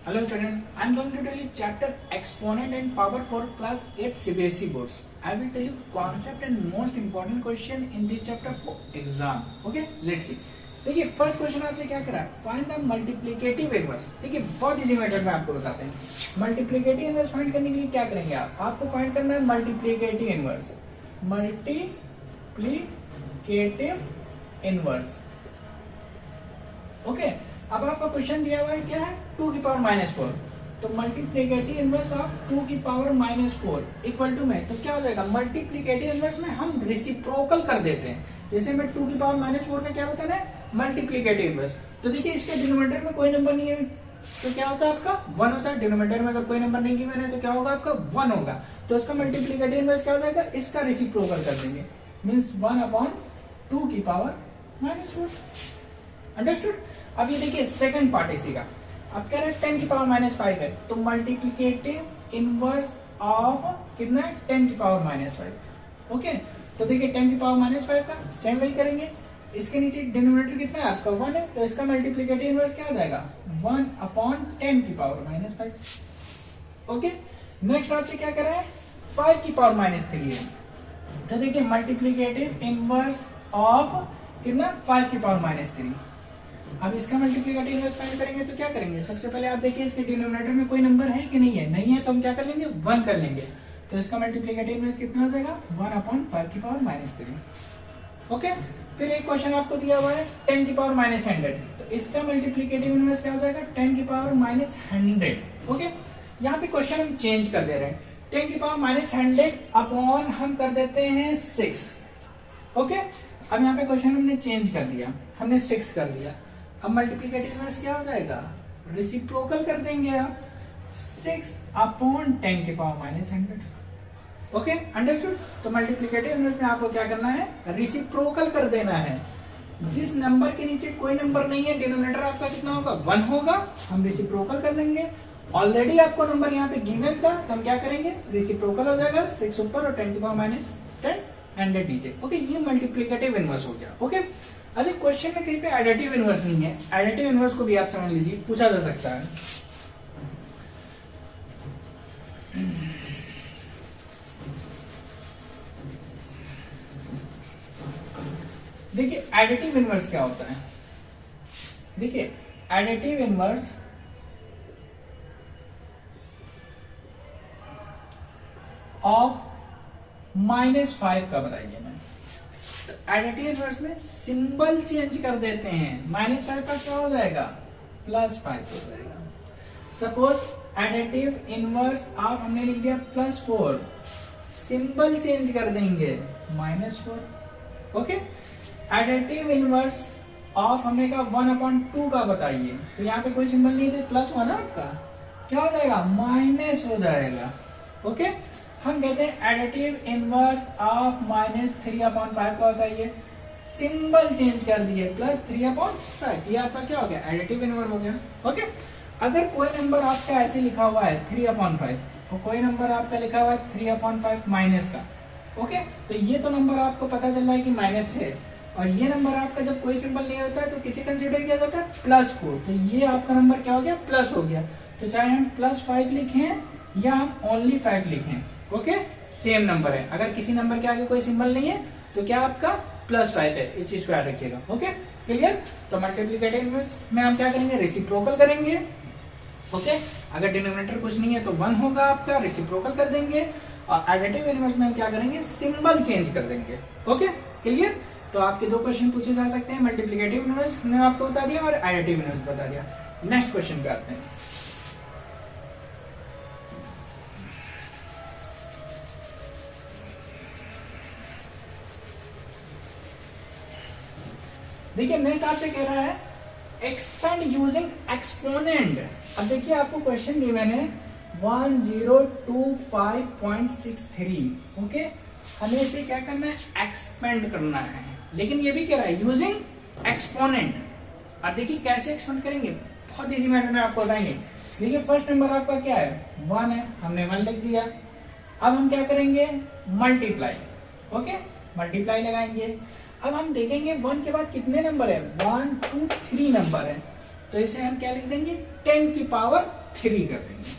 Hello student, I am going to tell you chapter exponent and power for class 8 CBSE boards. I will tell you concept and most important question in this chapter for exam. Okay, let's see. देखिए first question आपसे क्या करा, find the multiplicative inverse. देखिए बहुत easy method में आपको बताते हैं. मल्टीप्लिकेटिव इनवर्स फाइंड करने के लिए क्या करेंगे आपको फाइंड करना है multiplicative inverse. Multiplicative inverse. Okay, अब आपका क्वेश्चन दिया हुआ है क्या है 2 की पावर -4. तो मल्टीप्लिकेटिव इनवर्स ऑफ 2 की पावर -4 इक्वल टू में तो क्या हो जाएगा, मल्टीप्लिकेटिव इनवर्स में हम रेसिप्रोकल कर देते हैं. जैसे मैं 2 की पावर -4 का क्या बताना है मल्टीप्लिकेटिव इनवर्स. तो देखिए इसके डिनोमिनेटर में कोई नंबर नहीं है तो क्या होता है आपका 1 होता है. डिनोमिनेटर में अगर कोई नंबर नहीं गिवन है तो क्या होगा आपका 1 होगा. तो इसका मल्टीप्लिकेटिव इनवर्स क्या हो जाएगा, इसका रेसिप्रोकल कर देंगे. मींस 1/2 की पावर -4. अंडरस्टूड. अब ये देखिए सेकंड पार्ट इसी का. अब कह रहे हैं 10 की पावर -5 है तो मल्टीप्लिकेटिव इनवर्स ऑफ कितना है 10 की पावर -5. ओके, तो देखिए 10 की पावर -5 का सेम वही करेंगे. इसके नीचे डिनोमिनेटर कितना है आपका 1 है तो इसका मल्टीप्लिकेटिव इनवर्स क्या हो जाएगा 1/10 की पावर -5. ओके, नेक्स्ट आपसे क्या कर रहा है 5 की पावर -3 है. तो देखिए मल्टीप्लिकेटिव इनवर्स ऑफ कितना 5 की पावर -3. अब इसका मल्टीप्लिकेटिव इनवर्स फाइंड करेंगे तो क्या करेंगे, सबसे पहले आप देखिए इसके डिनोमिनेटर में कोई नंबर है कि नहीं है. नहीं है तो हम क्या कर लेंगे 1 कर लेंगे. तो इसका मल्टीप्लिकेटिव इनवर्स कितना हो जाएगा 1/5 की पावर -3. ओके, फिर एक क्वेश्चन आपको दिया हुआ है 10 की पावर -100. तो इसका मल्टीप्लिकेटिव इनवर्स क्या हो जाएगा 10 की पावर -100. ओके, यहाँ पे क्वेश्चन हम चेंज कर दे रहे हैं. 10 की पावर -100 अपॉन हम कर देते हैं 6. ओके, अब यहाँ पे क्वेश्चन हमने चेंज कर दिया, हमने 6 कर दिया. अब मल्टीप्लिकेटिव इनवर्स क्या हो जाएगा, रेसिप्रोकल कर देंगे आप 6/10 की पावर -100. Okay, understood. तो मल्टीप्लिकेटिव इनवर्स में आपको क्या करना है रेसिप्रोकल कर देना है. जिस नंबर के नीचे कोई नंबर नहीं है डिनोमिनेटर आपका कितना होगा 1 होगा, हम रेसिप्रोकल कर लेंगे. ऑलरेडी आपको नंबर यहाँ पे गिवन था तो हम क्या करेंगे रेसिप्रोकल हो जाएगा 6 ऊपर और 10 की पावर -10 100 नीचे. ओके, ये मल्टीप्लिकेटिव इनवर्स हो गया. ओके, अरे क्वेश्चन में कहीं पे एडिटिव इनवर्स नहीं है. एडिटिव इनवर्स को भी आप समझ लीजिए, पूछा जा सकता है. देखिए एडिटिव इनवर्स क्या होता है. देखिए एडिटिव इनवर्स ऑफ -5 का बताइए. मैं एडिटिव इनवर्स में सिंबल चेंज कर देते हैं. -5 का क्या हो जाएगा +5 हो जाएगा. सपोज एडिटिव इनवर्स आप हमने लिख दिया +4, सिंबल चेंज कर देंगे -4. ओके, एडिटिव इनवर्स ऑफ हमने कहा 1/2 का बताइए. तो यहाँ पे कोई सिंबल नहीं है +1 आपका क्या हो जाएगा माइनस हो जाएगा. ओके, हम कहते हैं एडिटिव इनवर्स ऑफ -3/5 का बताइए. सिंबल चेंज कर दिए +3/5. ये आपका क्या हो गया एडिटिव इनवर्स हो गया. ओके, अगर कोई नंबर आपका ऐसे लिखा हुआ है 3/5 और कोई नंबर आपका लिखा हुआ है 3/5 माइनस का. ओके, तो ये तो नंबर आपको पता चल रहा है कि माइनस है. और ये नंबर आपका जब कोई सिंबल नहीं होता है तो किसे कंसीडर किया जाता है प्लस को. तो ये आपका नंबर क्या हो गया प्लस हो गया. तो चाहे हम +5 लिखें या हम ओनली 5 लिखें, ओके, सेम नंबर है. अगर किसी नंबर के आगे कोई सिंबल नहीं है तो क्या आपका +5 है. इस चीज को याद रखिएगा. Okay, clear. तो मल्टीप्लिकेटिव इनवर्स में हम क्या करेंगे रेसिप्रोकल करेंगे. ओके, अगर डिनोमिनेटर कुछ नहीं है तो 1 होगा आपका, रेसिप्रोकल कर देंगे. और एडिटिव इनवर्स में हम क्या करेंगे सिंबल चेंज कर देंगे. Okay, clear. तो आपके 2 क्वेश्चन पूछे जा सकते हैं. मल्टीप्लिकेटिव इनवर्स हमने आपको बता दिया और एडिटिव इनवर्स बता दिया. नेक्स्ट क्वेश्चन पे आते हैं. देखिए नेक्स्ट आपसे कह रहा है एक्सपेंड यूजिंग एक्सपोनेंट. अब देखिए आपको क्वेश्चन गिवन है 1025.63. ओके, हमें इसे क्या करना है एक्सपेंड करना है. लेकिन ये भी कह रहा है यूजिंग एक्सपोनेंट. अब देखिए कैसे एक्सपेंड करेंगे, बहुत इजी मेथड में आपको बताएंगे. देखिए फर्स्ट नंबर आपका क्या है 1 है, हमने 1 लिख दिया. अब हम क्या करेंगे मल्टीप्लाई. ओके, मल्टीप्लाई लगाएंगे. अब हम देखेंगे 1 के बाद कितने नंबर है 1 2 3 नंबर है. तो इसे हम क्या लिख देंगे 10 की पावर 3 कर देंगे,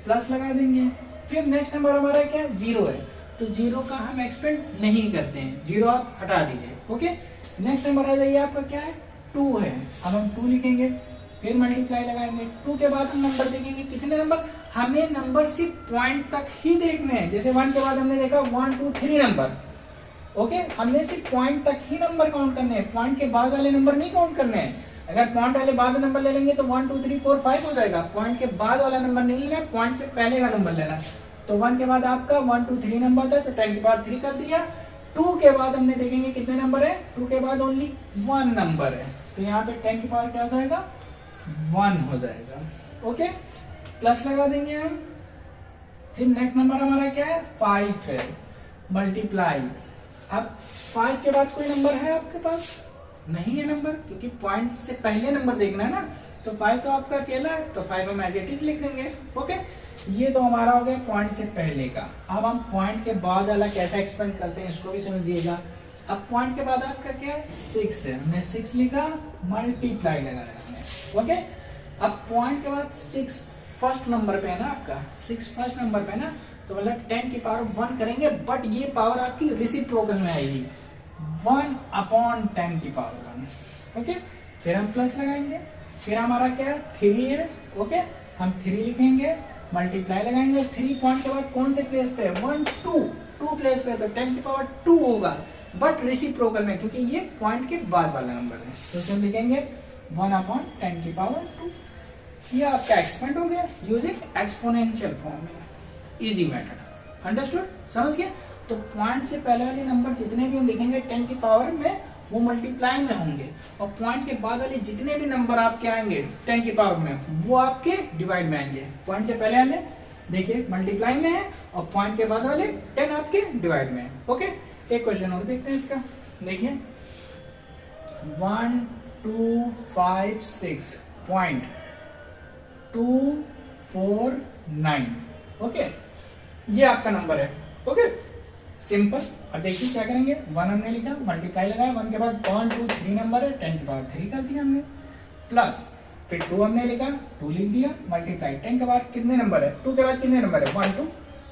प्लस लगा देंगे। फिर नेक्स्ट नंबर हमारा क्या है, 0 है, तो 0 का हम एक्सपेंड नहीं करते हैं, 0 आप हटा दीजिए। ओके, नेक्स्ट नंबर आ जाइए आपका क्या है, 2 है, अब हम 2 लिखेंगे, फिर मल्टीप्लाई लगाएंगे। 2 के बाद हम नंबर देखेंगे, कितने नंबर, हमें नंबर सिर्फ पॉइंट तक ही देखने हैं। जैसे 1 के बाद हमने देखा 1 2 3 नंबर, ओके, हमने सिर्फ पॉइंट तक ही नंबर काउंट करने हैं, पॉइंट के बाद वाले नंबर नहीं काउंट करने हैं। अगर पॉइंट वाले बाद नंबर ले लेंगे तो 1 2 3 4 5 हो जाएगा, पॉइंट के बाद वाला नंबर नहीं लेना है, पॉइंट से पहले का नंबर लेना है। तो 1 के बाद आपका 1 2 3 नंबर था, तो 10 की पावर 3 कर दिया। 2 के बाद हमने देखेंगे कितने नंबर है, 2 के बाद ओनली 1 नंबर है, तो यहाँ पे 10 की पावर क्या हो जाएगा, 1 हो जाएगा। ओके, प्लस लगा देंगे हम। फिर नेक्स्ट नंबर हमारा क्या है, 5 है, मल्टीप्लाई। अब 5 के बाद कोई नंबर है आपके पास, नहीं है नंबर, क्योंकि पॉइंट से पहले नंबर देखना है ना, तो 5 तो आपका अकेला है, तो 5 हम एज इट इज लिख देंगे। ओके, ये तो हमारा हो गया पॉइंट से पहले का। अब हम पॉइंट के बाद वाला कैसे एक्सपेंड करते हैं इसको भी समझिएगा। अब पॉइंट के बाद आपका क्या है, 6 है, हमने 6 लिखा, मल्टीप्लाई लगाया हमने। ओके, अब पॉइंट के बाद 6 फर्स्ट नंबर पे है ना आपका, 6 फर्स्ट नंबर पे है ना, तो मतलब 10 की पावर 1 करेंगे, बट ये पावर आपकी रेसिप्रोकल में आएगी, 1/10 की पावर 1। ओके, फिर हम प्लस लगाएंगे, फिर हमारा क्या है, 3 है। ओके, हम 3 लिखेंगे, मल्टीप्लाई लगाएंगे, 3 पॉइंट के बाद कौन से प्लेस पे है, 1 2 प्लेस पे है, तो 10 की पावर 2 होगा, बट रेसिप्रोकल में, क्योंकि ये पॉइंट के बाद वाला नंबर है, तो इसे हम लिखेंगे 1/10 की पावर 2। ये आपका एक्सपेंड हो गया यूजिंग एक्सपोनेंशियल फॉर्म में, इजी मेथड, अंडरस्टूड, समझ गए। तो पॉइंट से पहले वाले नंबर जितने भी हम लिखेंगे 10 की पावर में, वो मल्टीप्लाई में होंगे, और पॉइंट के बाद वाले जितने भी नंबर आपके आएंगे 10 की पावर में, वो आपके डिवाइड में आएंगे। पॉइंट से पहले वाले देखिए मल्टीप्लाई में है, और पॉइंट के बाद वाले 10 आपके डिवाइड में है। ओके, एक क्वेश्चन और देखते हैं इसका, देखिए 1 2 5 6 पॉइंट 2 4 9। ओके, ये आपका नंबर है। Okay, simple. अब देखिए क्या करेंगे, 1 हमने लिखा, मल्टीप्लाई लगाया, 1 के बाद 1 2 3 नंबर है, 10 की पावर 3 कर दिया हमने, प्लस फिर 2 हमने लिखा, 2 लिख दिया, मल्टीप्लाई 10 के बाद कितने नंबर है, 2 के बाद कितने नंबर है, 1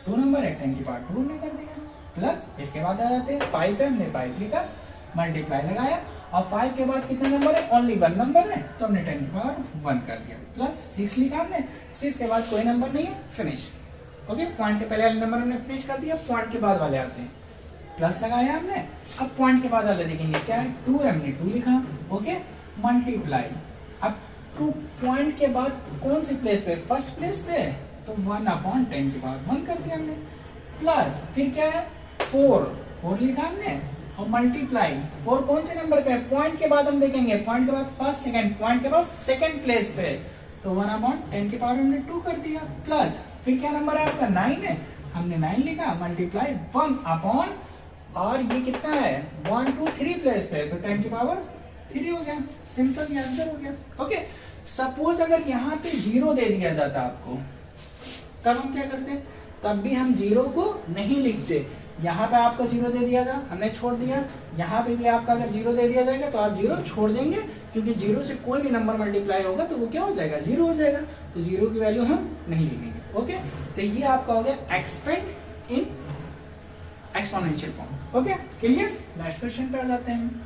2 नंबर है, 10 की पावर 2 हमने कर दिया, प्लस इसके बाद आ जाते हैं 5 है, हमने 5 लिखा, मल्टीप्लाई लगाया, और 5 के बाद कितने नंबर है, ओनली 1 नंबर है, तो हमने 10 की पावर 1 कर दिया, प्लस 6 लिखा हमने, 6 के बाद कोई नंबर नहीं है, फिनिश। ओके, पॉइंट से पहले वाले नंबर हमने फिनिश कर दिया, पॉइंट के बाद वाले आते हैं, प्लस लगाया हमने। अब पॉइंट के बाद वाले देखेंगे क्या है, 2 है, हमने 2 लिखा। ओके, मल्टीप्लाई, अब 2 पॉइंट के बाद कौन सी प्लेस पे, फर्स्ट प्लेस पे है, तो 1/10 की पावर 1 कर दिया हमने, प्लस फिर क्या है, 4 लिखा हमने, और मल्टीप्लाई 4 कौन से नंबर पे है, पॉइंट के बाद हम देखेंगे, पॉइंट के बाद फर्स्ट सेकंड, पॉइंट के बाद सेकंड प्लेस पे, तो 1/10 की पावर हमने 2 कर दिया, प्लस फिर क्या नंबर है आपका, 9 है, हमने 9 लिखा, मल्टीप्लाई 1/, और ये कितना है, 1 2 3 प्लेस पे, तो 10 की पावर 3 हो गया, सिंपल, ये आंसर हो गया। ओके, सपोज अगर यहाँ पे 0 दे दिया जाता आपको, तब हम क्या करते, तब भी हम 0 को नहीं लिखते। यहाँ पे आपका 0 दे दिया था, हमने छोड़ दिया, यहाँ पे भी आपका अगर 0 दे दिया जाएगा तो आप 0 छोड़ देंगे, क्योंकि 0 से कोई भी नंबर मल्टीप्लाई होगा तो वो क्या हो जाएगा, 0 हो जाएगा, तो 0 की वैल्यू हम नहीं लिखेंगे। ओके, तो ये आपका हो गया expand in exponential form. Okay, clear. Next question पे आ जाते हैं।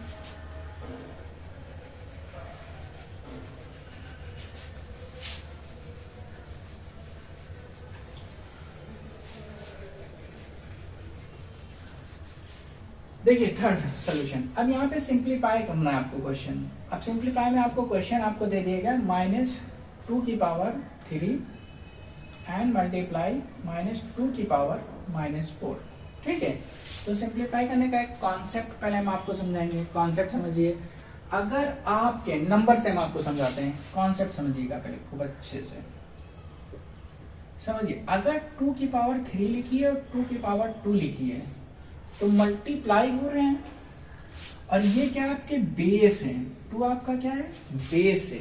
देखिए थर्ड सोल्यूशन, अब यहाँ पे सिंप्लीफाई करना है आपको क्वेश्चन। अब सिंप्लीफाई में आपको क्वेश्चन आपको दे दिएगा -2 की पावर 3 एंड मल्टीप्लाई -2 की पावर -4। ठीक है, तो सिंप्लीफाई करने का एक कॉन्सेप्ट पहले हम आपको समझाएंगे। कॉन्सेप्ट समझिए, अगर आपके नंबर से हम आपको समझाते हैं, कॉन्सेप्ट समझिएगा पहले खूब अच्छे से समझिए। अगर 2 की पावर 3 लिखी है और 2 की पावर 2 लिखी है, तो मल्टीप्लाई हो रहे हैं, और ये क्या आपके बेस हैं, 2 आपका क्या है, बेस है।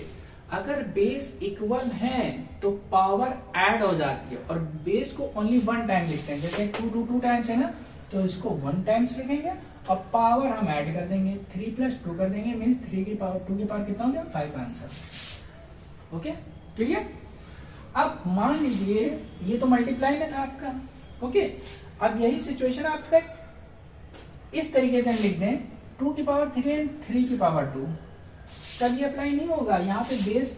अगर बेस इक्वल है तो पावर ऐड हो जाती है, और बेस को ओनली 1 टाइम लिखते हैं, जैसे 2 टाइम्स है ना, तो इसको 1 टाइम्स लिखेंगे, और पावर हम ऐड कर देंगे, 3 + 2 कर देंगे, मीन्स 3 की पावर 2 की पावर कितना हो गया, 5 आंसर। ओके, ठीक है। अब मान लीजिए ये तो मल्टीप्लाई में था आपका, ओके। अब यही सिचुएशन आपका इस तरीके से हम लिख दें 2 की पावर 3 एंड 3 की पावर 2, तब ये अप्लाई नहीं होगा। यहाँ पे बेस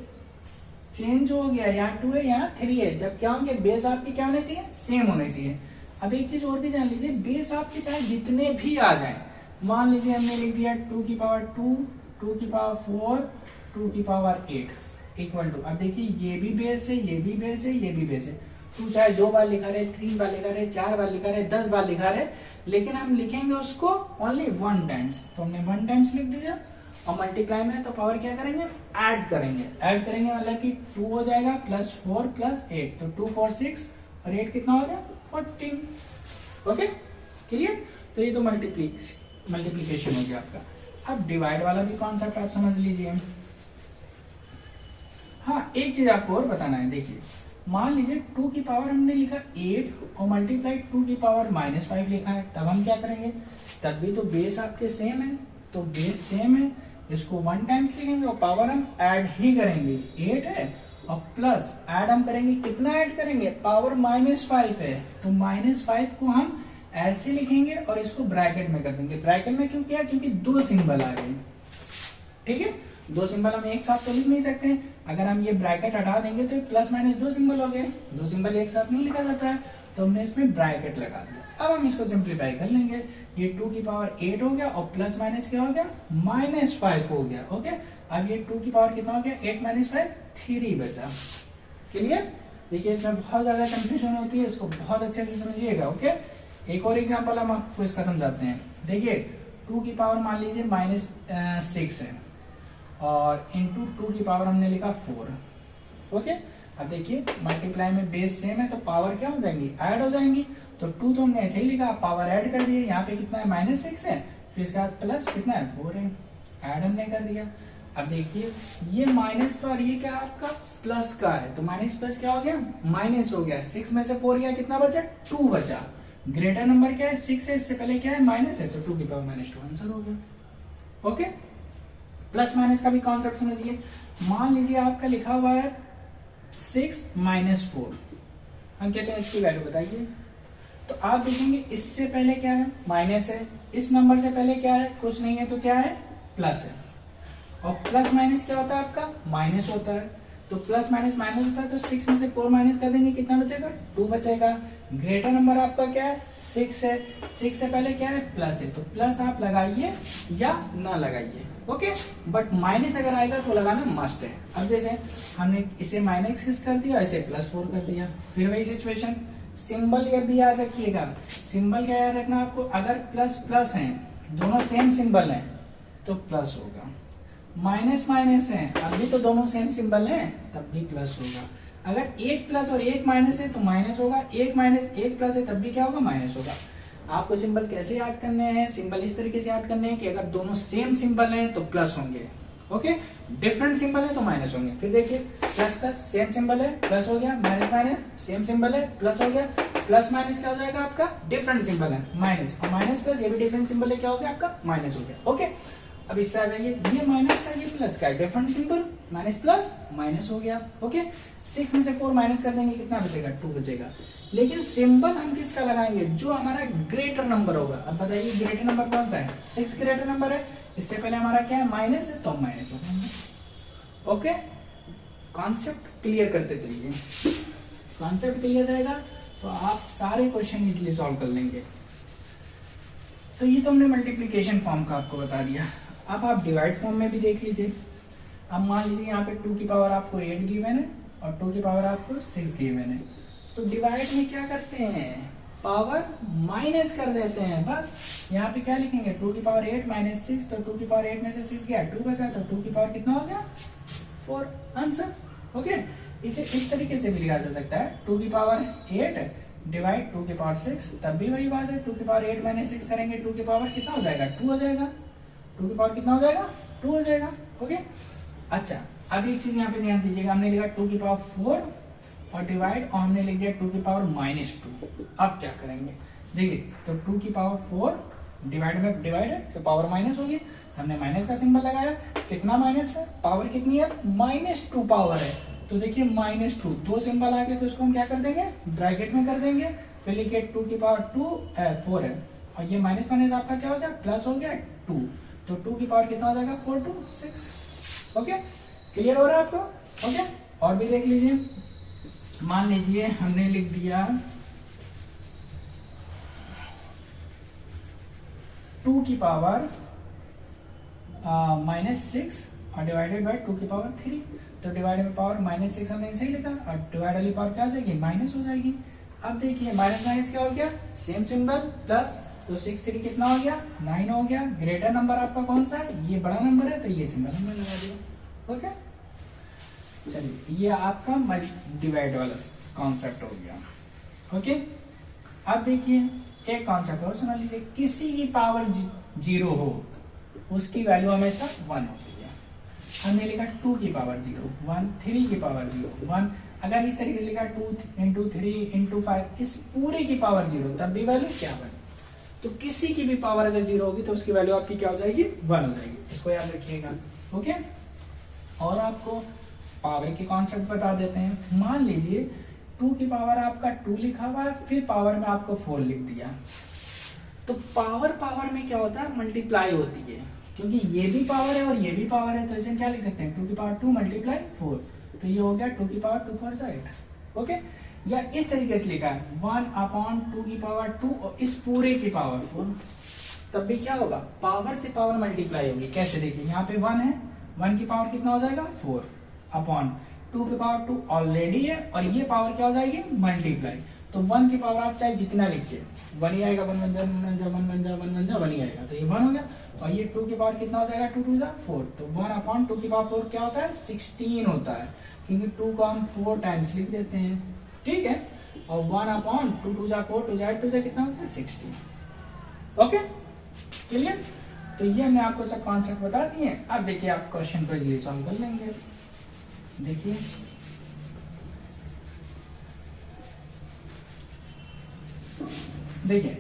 चेंज हो गया, यहाँ 2 है यहाँ 3 है, जब क्या होंगे बेस आपके क्या होने चाहिए, सेम होने चाहिए। अब एक चीज और भी जान लीजिए, बेस आपके चाहे जितने भी आ जाए, मान लीजिए हमने लिख दिया 2 की पावर 2, 2 की पावर 4, 2 की पावर 8 इक्वल टू, अब देखिए ये भी बेस है, ये भी बेस है, ये भी बेस है। तू चाहे 2 बार लिखा रहे, 3 बार लिखा रहे, 4 बार लिखा रहे, 10 बार लिखा रहे, लेकिन हम लिखेंगे उसको ओनली 1 टाइम्स। तो हमने 1 टाइम्स लिख दिया, और मल्टीप्लाई में तो पावर क्या करेंगे, ऐड करेंगे। ऐड करेंगे मतलब कि 2 हो जाएगा प्लस 4 प्लस 8, तो 2 4 6 और 8 कितना हो गया 14। Okay clear. तो ये तो मल्टीप्लीकेशन हो गया आपका। अब डिवाइड वाला भी कॉन्सेप्ट आप समझ लीजिए। हाँ एक चीज आपको और बताना है, देखिए मान लीजिए 2 की पावर हमने लिखा 8 और मल्टीप्लाई 2 की पावर -5 लिखा है, तब हम क्या करेंगे, तब भी तो बेस आपके सेम है, तो बेस सेम है, इसको 1 टाइम्स लिखेंगे और पावर हम ऐड ही करेंगे। 8 है और प्लस ऐड हम करेंगे, कितना ऐड करेंगे, पावर -5 है, तो -5 को हम ऐसे लिखेंगे और इसको ब्रैकेट में कर देंगे। ब्रैकेट में क्यों किया, क्योंकि 2 सिंबल आ गए, ठीक है। 2 सिंबल हम एक साथ तो लिख नहीं सकते, अगर हम ये ब्रैकेट हटा देंगे तो प्लस माइनस 2 सिंबल हो गए, 2 सिंबल एक साथ नहीं लिखा जाता है, तो हमने इसमें ब्रैकेट लगा दिया। अब हम इसको सिंप्लीफाई कर लेंगे, ये 2 की पावर 8 हो गया और प्लस माइनस क्या हो गया, -5 हो गया, ओके। अब ये 2 की पावर कितना हो गया, 8 - 5 3 बचा। क्लियर। देखिए इसमें बहुत ज्यादा कंफ्यूजन होती है, इसको बहुत अच्छे से समझिएगा, ओके। एक और एग्जांपल हम आपको इसका समझाते हैं। देखिए 2 की पावर मान लीजिए -6 है और इंटू 2 की पावर हमने लिखा 4, ओके। अब देखिए मल्टीप्लाई में बेस सेम है तो पावर क्या हो जाएंगी, ऐड हो जाएंगी। तो 2 तो हमने ऐसे ही लिखा, पावर ऐड कर दिए, यहाँ पे कितना है -6 है, फिर इसके बाद प्लस कितना है 4 है, ऐड हमने कर दिया। अब देखिए ये माइनस का और ये क्या आपका प्लस का है, तो माइनस प्लस क्या हो गया, माइनस हो गया। 6 में से 4 गया, कितना बचा, 2 बचा। ग्रेटर नंबर क्या है, 6 है, इससे पहले क्या है माइनस है, तो 2 की पावर -2 आंसर हो गया, ओके। प्लस माइनस का भी कॉन्सेप्ट समझिए। मान लीजिए आपका लिखा हुआ है 6 - 4, हम कहते हैं इसकी वैल्यू बताइए, तो आप देखेंगे इससे पहले क्या है, माइनस है, इस नंबर से पहले क्या है, कुछ नहीं है, तो क्या है, प्लस है। और प्लस माइनस क्या होता है आपका, माइनस होता है, तो प्लस माइनस माइनस होता है, तो 6 में से 4 माइनस कर देंगे, कितना बचेगा, 2 बचेगा। ग्रेटर नंबर आपका क्या है, 6 है, 6 से पहले क्या है, प्लस है, तो प्लस आप लगाइए या ना लगाइए, ओके। बट माइनस अगर आएगा तो लगाना मस्ट है। अब जैसे हमने इसे -6 कर दिया, इसे +4 कर दिया, फिर वही सिचुएशन। सिंबल ये भी याद रखिएगा, सिंबल क्या याद रखना आपको, अगर प्लस प्लस है, दोनों सेम सिंबल है तो प्लस होगा, माइनस माइनस है, अभी तो दोनों सेम सिंबल हैं तब भी प्लस होगा। अगर एक प्लस और एक माइनस है तो माइनस होगा, एक माइनस एक प्लस है तब भी क्या होगा, माइनस होगा। आपको सिंबल कैसे याद करने हैं, सिंबल इस तरीके से याद करने हैं कि अगर दोनों सेम सिंबल हैं तो प्लस होंगे, ओके। डिफरेंट सिंबल है तो माइनस होंगे। फिर देखिए प्लस प्लस सेम सिंबल है, प्लस हो गया, माइनस माइनस सेम सिंबल है, प्लस हो गया, प्लस माइनस क्या हो जाएगा आपका, डिफरेंट सिंबल है, माइनस, और माइनस प्लस ये भी डिफरेंट सिंबल है, क्या हो गया आपका, माइनस हो गया, ओके। अब इस तरह आ जाइए, ये माइनस का ये प्लस का different symbol, minus plus minus हो गया, ओके। 6 में से 4 माइनस कर देंगे, कितना बचेगा, 2 बचेगा। लेकिन सिंबल हम किसका लगाएंगे, जो हमारा ग्रेटर नंबर होगा। अब बताइए ग्रेटर नंबर कौन सा है, 6 ग्रेटर नंबर है, इससे पहले हमारा क्या है, माइनस है, तो माइनस लगाएंगे, ओके। कॉन्सेप्ट क्लियर करते चलिए, कॉन्सेप्ट क्लियर रहेगा तो आप सारे क्वेश्चन इजीली सॉल्व कर लेंगे। तो ये तो हमने मल्टीप्लिकेशन फॉर्म का आपको बता दिया। अब आप डिवाइड फॉर्म में भी देख लीजिए। अब मान लीजिए यहाँ पे 2 की पावर आपको 8 गिवन है और 2 की पावर आपको 6 गिवन है, तो डिवाइड में क्या करते हैं, पावर माइनस कर देते हैं, बस। यहाँ पे क्या लिखेंगे, 2 की पावर 8 - 6, तो 2 की पावर 8 में से 6 गया, 2 बचा, तो 2 की पावर कितना हो गया, 4 आंसर, ओके। इसे इस तरीके से भी लिखा जा सकता है, 2 की पावर 8 डिवाइड 2 की पावर 6, तब भी वही बात है, 2 की पावर 8 - 6 करेंगे, 2 की पावर कितना हो जाएगा, 2 हो जाएगा, 2 की पावर कितना हो जाएगा, 2 हो जाएगा, ओके। अच्छा अब एक चीज यहाँ पे ध्यान दीजिएगा, हमने लिखा 2 की पावर 4 और डिवाइड, और हमने लिख दिया 2 की पावर -2। अब क्या करेंगे, देखिए तो 2 की पावर 4 डिवाइड में डिवाइड है तो पावर माइनस होगी, हमने माइनस का सिंबल लगाया, कितना माइनस है, पावर कितनी है, -2 पावर है, तो देखिए -2 दो सिंबल आ गए तो इसको हम क्या कर देंगे, ब्रैकेट में कर देंगे, फिर लिखिए 2 की पावर 4 है, और ये माइनस माइनस आपका क्या हो गया, प्लस हो गया 2, तो 2 की पावर कितना हो जाएगा 4 2 6। ओके, क्लियर हो रहा है आपको? ओके, और भी देख लीजिए, मान लीजिए हमने लिख दिया 2 की पावर -6 और डिवाइडेड बाय 2 की पावर 3, तो डिवाइडेड बाय पावर -6 हमने सही लिखा, और डिवाइड वाली पावर क्या हो जाएगी, माइनस हो जाएगी। अब देखिए माइनस माइनस क्या हो गया, सेम सिंबल प्लस, तो 6 3 कितना हो गया, 9 हो गया। ग्रेटर नंबर आपका कौन सा है, ये बड़ा नंबर है, तो ये सिंबल हमने लगा दिया। ओके, चलिए ये आपका डिवाइड वाला कॉन्सेप्ट हो गया। ओके, अब देखिए एक कॉन्सेप्ट और समझ लीजिए, किसी की पावर 0 हो उसकी वैल्यू हमेशा 1 होती है। हमने लिखा 2 की पावर 0 1, 3 की पावर 0 1, अगर इस तरीके से लिखा 2 into 3 into 5, इस पूरे की पावर 0, तब भी वैल्यू क्या बनी। तो किसी की भी पावर अगर 0 होगी तो उसकी वैल्यू आपकी क्या हो जाएगी, 1 हो जाएगी, इसको याद रखिएगा। ओके, और आपको पावर के कॉन्सेप्ट बता देते हैं। मान लीजिए 2 की पावर आपका 2 लिखा हुआ है, फिर पावर में आपको 4 लिख दिया, तो पावर पावर में क्या होता है, मल्टीप्लाई होती है, क्योंकि ये भी पावर है और ये भी पावर है, तो इसे क्या लिख सकते हैं, 2 की पावर 2 मल्टीप्लाई 4, तो ये हो गया 2 की पावर 2 4 8। ओके, या इस तरीके से लिखा है 1/2 की पावर 2 और इस पूरे की पावर 4, तब भी क्या होगा, पावर से पावर मल्टीप्लाई होगी। कैसे, देखिए यहाँ पे 1 है, 1 की पावर कितना हो जाएगा 4 अपॉन 2 की पावर 2 ऑलरेडी है, और ये पावर क्या हो जाएगी, मल्टीप्लाई, तो 1 की पावर आप चाहे जितना लिखिए 1 ही आएगा, 1 1 जा 1 जा 1 1 जा 1 1 जा 1 ही आएगा, तो ये 1 हो गया। और ये 2 की पावर कितना हो जाएगा, 2 2 जा 4, तो 1/2 की पावर 4 क्या होता है, 16 होता है, क्योंकि 2 को हम 4 टाइम्स लिख देते हैं, ठीक है। और 1/2 2 जा 4 2 जा 8 2 जा कितना होता है 16। Okay, clear? तो ये हमने आपको सब कॉन्सेप्ट बता दिए। अब देखिए आप क्वेश्चन को इजीली सॉल्व कर लेंगे। देखिए देखिए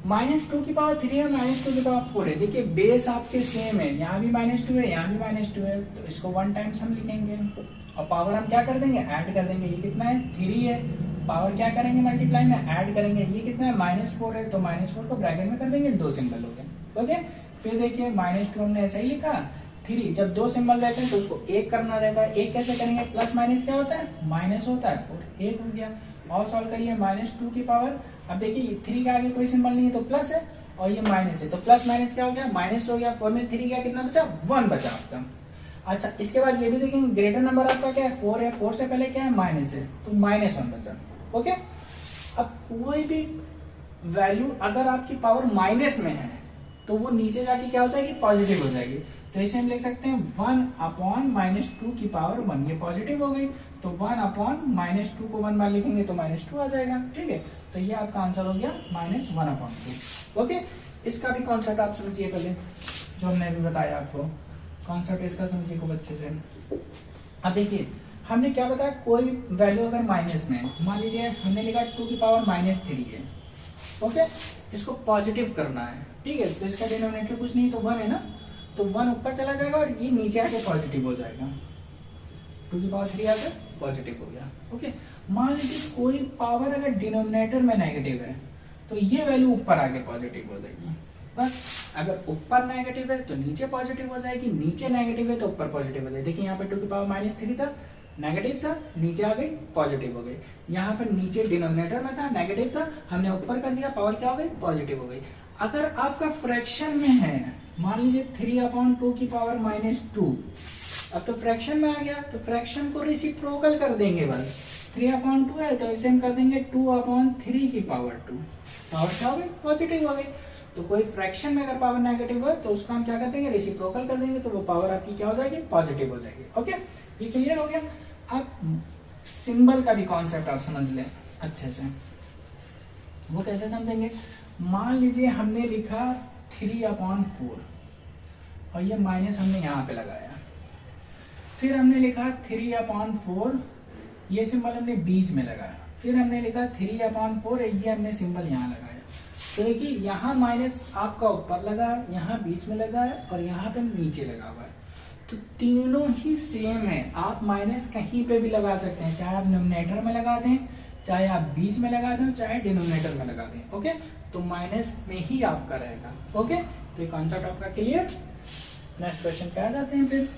-2 की पावर 3 है, -2 की पावर 4 है। देखिए बेस आपके सेम है, यहाँ भी -2 है, यहाँ भी -2 है, तो इसको 1 टाइम्स हम लिखेंगे, और पावर हम क्या कर देंगे, ऐड कर देंगे। ये कितना है, 3 है, पावर क्या करेंगे, मल्टीप्लाई में ऐड करेंगे। ये कितना है, -4 है, तो -4 को ब्रैकेट में कर देंगे, 2 सिंबल हो गए। ओके, फिर देखिए -2 हमने ऐसा ही लिखा, 3 जब 2 सिंबल रहते हैं तो उसको 1 करना रहता है। 1 कैसे करेंगे, प्लस माइनस क्या होता है, माइनस होता है, 4 1 हो गया। और सॉल्व करिए -2 की पावर, अब देखिए 3 के आगे कोई सिंबल नहीं है तो प्लस है, और ये माइनस है, तो प्लस माइनस क्या हो गया, माइनस हो गया। 4 में 3 क्या, कितना बचा, 1 बचा आपका। अच्छा, इसके बाद ये भी देखेंगे ग्रेटर नंबर आपका क्या है, 4 है, 4 से पहले क्या है, माइनस है, तो -1 बचा। ओके, अब कोई भी वैल्यू अगर आपकी पावर माइनस में है तो वो नीचे जाके क्या हो जाएगी, पॉजिटिव हो जाएगी। तो इसे हम लिख सकते हैं 1/-2 की पावर 1, ये पॉजिटिव हो गई, तो 1/-2 को 1 बार लिखेंगे तो -2 आ जाएगा। ठीक है, तो ये आपका आंसर हो गया -1/2। ओके, इसका भी कॉन्सेप्ट आप समझिए पहले, जो हमने अभी बताया आपको कॉन्सेप्ट, इसका समझिए खूब अच्छे से। अब देखिए हमने क्या बताया, कोई वैल्यू अगर माइनस में है, मान लीजिए हमने लिखा 2 की पावर -3 है। ओके, इसको पॉजिटिव करना है, ठीक है, तो इसका डिनोमिनेटर कुछ नहीं तो 1 है ना, तो 1 ऊपर चला जाएगा और ये नीचे आके पॉजिटिव हो जाएगा। 2 की पावर 3 आकर पॉजिटिव हो गया। ओके, मान लीजिए कोई पावर अगर डिनोमिनेटर में नेगेटिव है तो ये वैल्यू ऊपर आके पॉजिटिव हो जाएगी। बस, अगर ऊपर नेगेटिव है तो नीचे पॉजिटिव हो जाएगी, नीचे नेगेटिव है तो ऊपर पॉजिटिव हो जाएगी। देखिए यहाँ पे 2 की पावर -3 था, नेगेटिव था, नीचे आ गई पॉजिटिव हो गई। यहाँ पर नीचे डिनोमिनेटर में था, नेगेटिव था, हमने ऊपर कर दिया, पावर क्या हो गई, पॉजिटिव हो गई। अगर आपका फ्रैक्शन में है, मान लीजिए 3/2 की पावर -2, अब तो फ्रैक्शन में आ गया, तो फ्रैक्शन को रेसिप्रोकल कर देंगे बस। 3/2 है तो इसे हम कर देंगे 2/3 की पावर 2, पावर क्या हो गई, पॉजिटिव हो गई। तो कोई फ्रैक्शन में अगर पावर नेगेटिव है तो उसका हम क्या कर देंगे, रेसिप्रोकल कर देंगे, तो वो पावर आपकी क्या हो जाएगी, पॉजिटिव हो जाएगी। ओके, ये क्लियर हो गया। अब सिंबल का भी कॉन्सेप्ट आप समझ लें अच्छे से। वो कैसे समझेंगे, मान लीजिए हमने लिखा 3/4 और ये माइनस हमने यहाँ पे लगाया, फिर हमने लिखा 3/4, ये सिंबल हमने बीच में लगाया, फिर हमने लिखा 3/4, ये हमने सिंबल यहाँ लगाया। तो देखिए यहाँ माइनस आपका ऊपर लगा, यहाँ बीच में लगा है और यहाँ पे नीचे लगा हुआ है। तो तीनों ही सेम है, आप माइनस कहीं पे भी लगा सकते हैं, चाहे आप न्यूमरेटर में लगा दें, चाहे आप बीच में लगा दें, चाहे डिनोमिनेटर में लगा दें। ओके, तो माइनस में ही आपका रहेगा। ओके, तो ये कॉन्सेप्ट आपका क्लियर। नेक्स्ट क्वेश्चन पे आ जाते हैं फिर।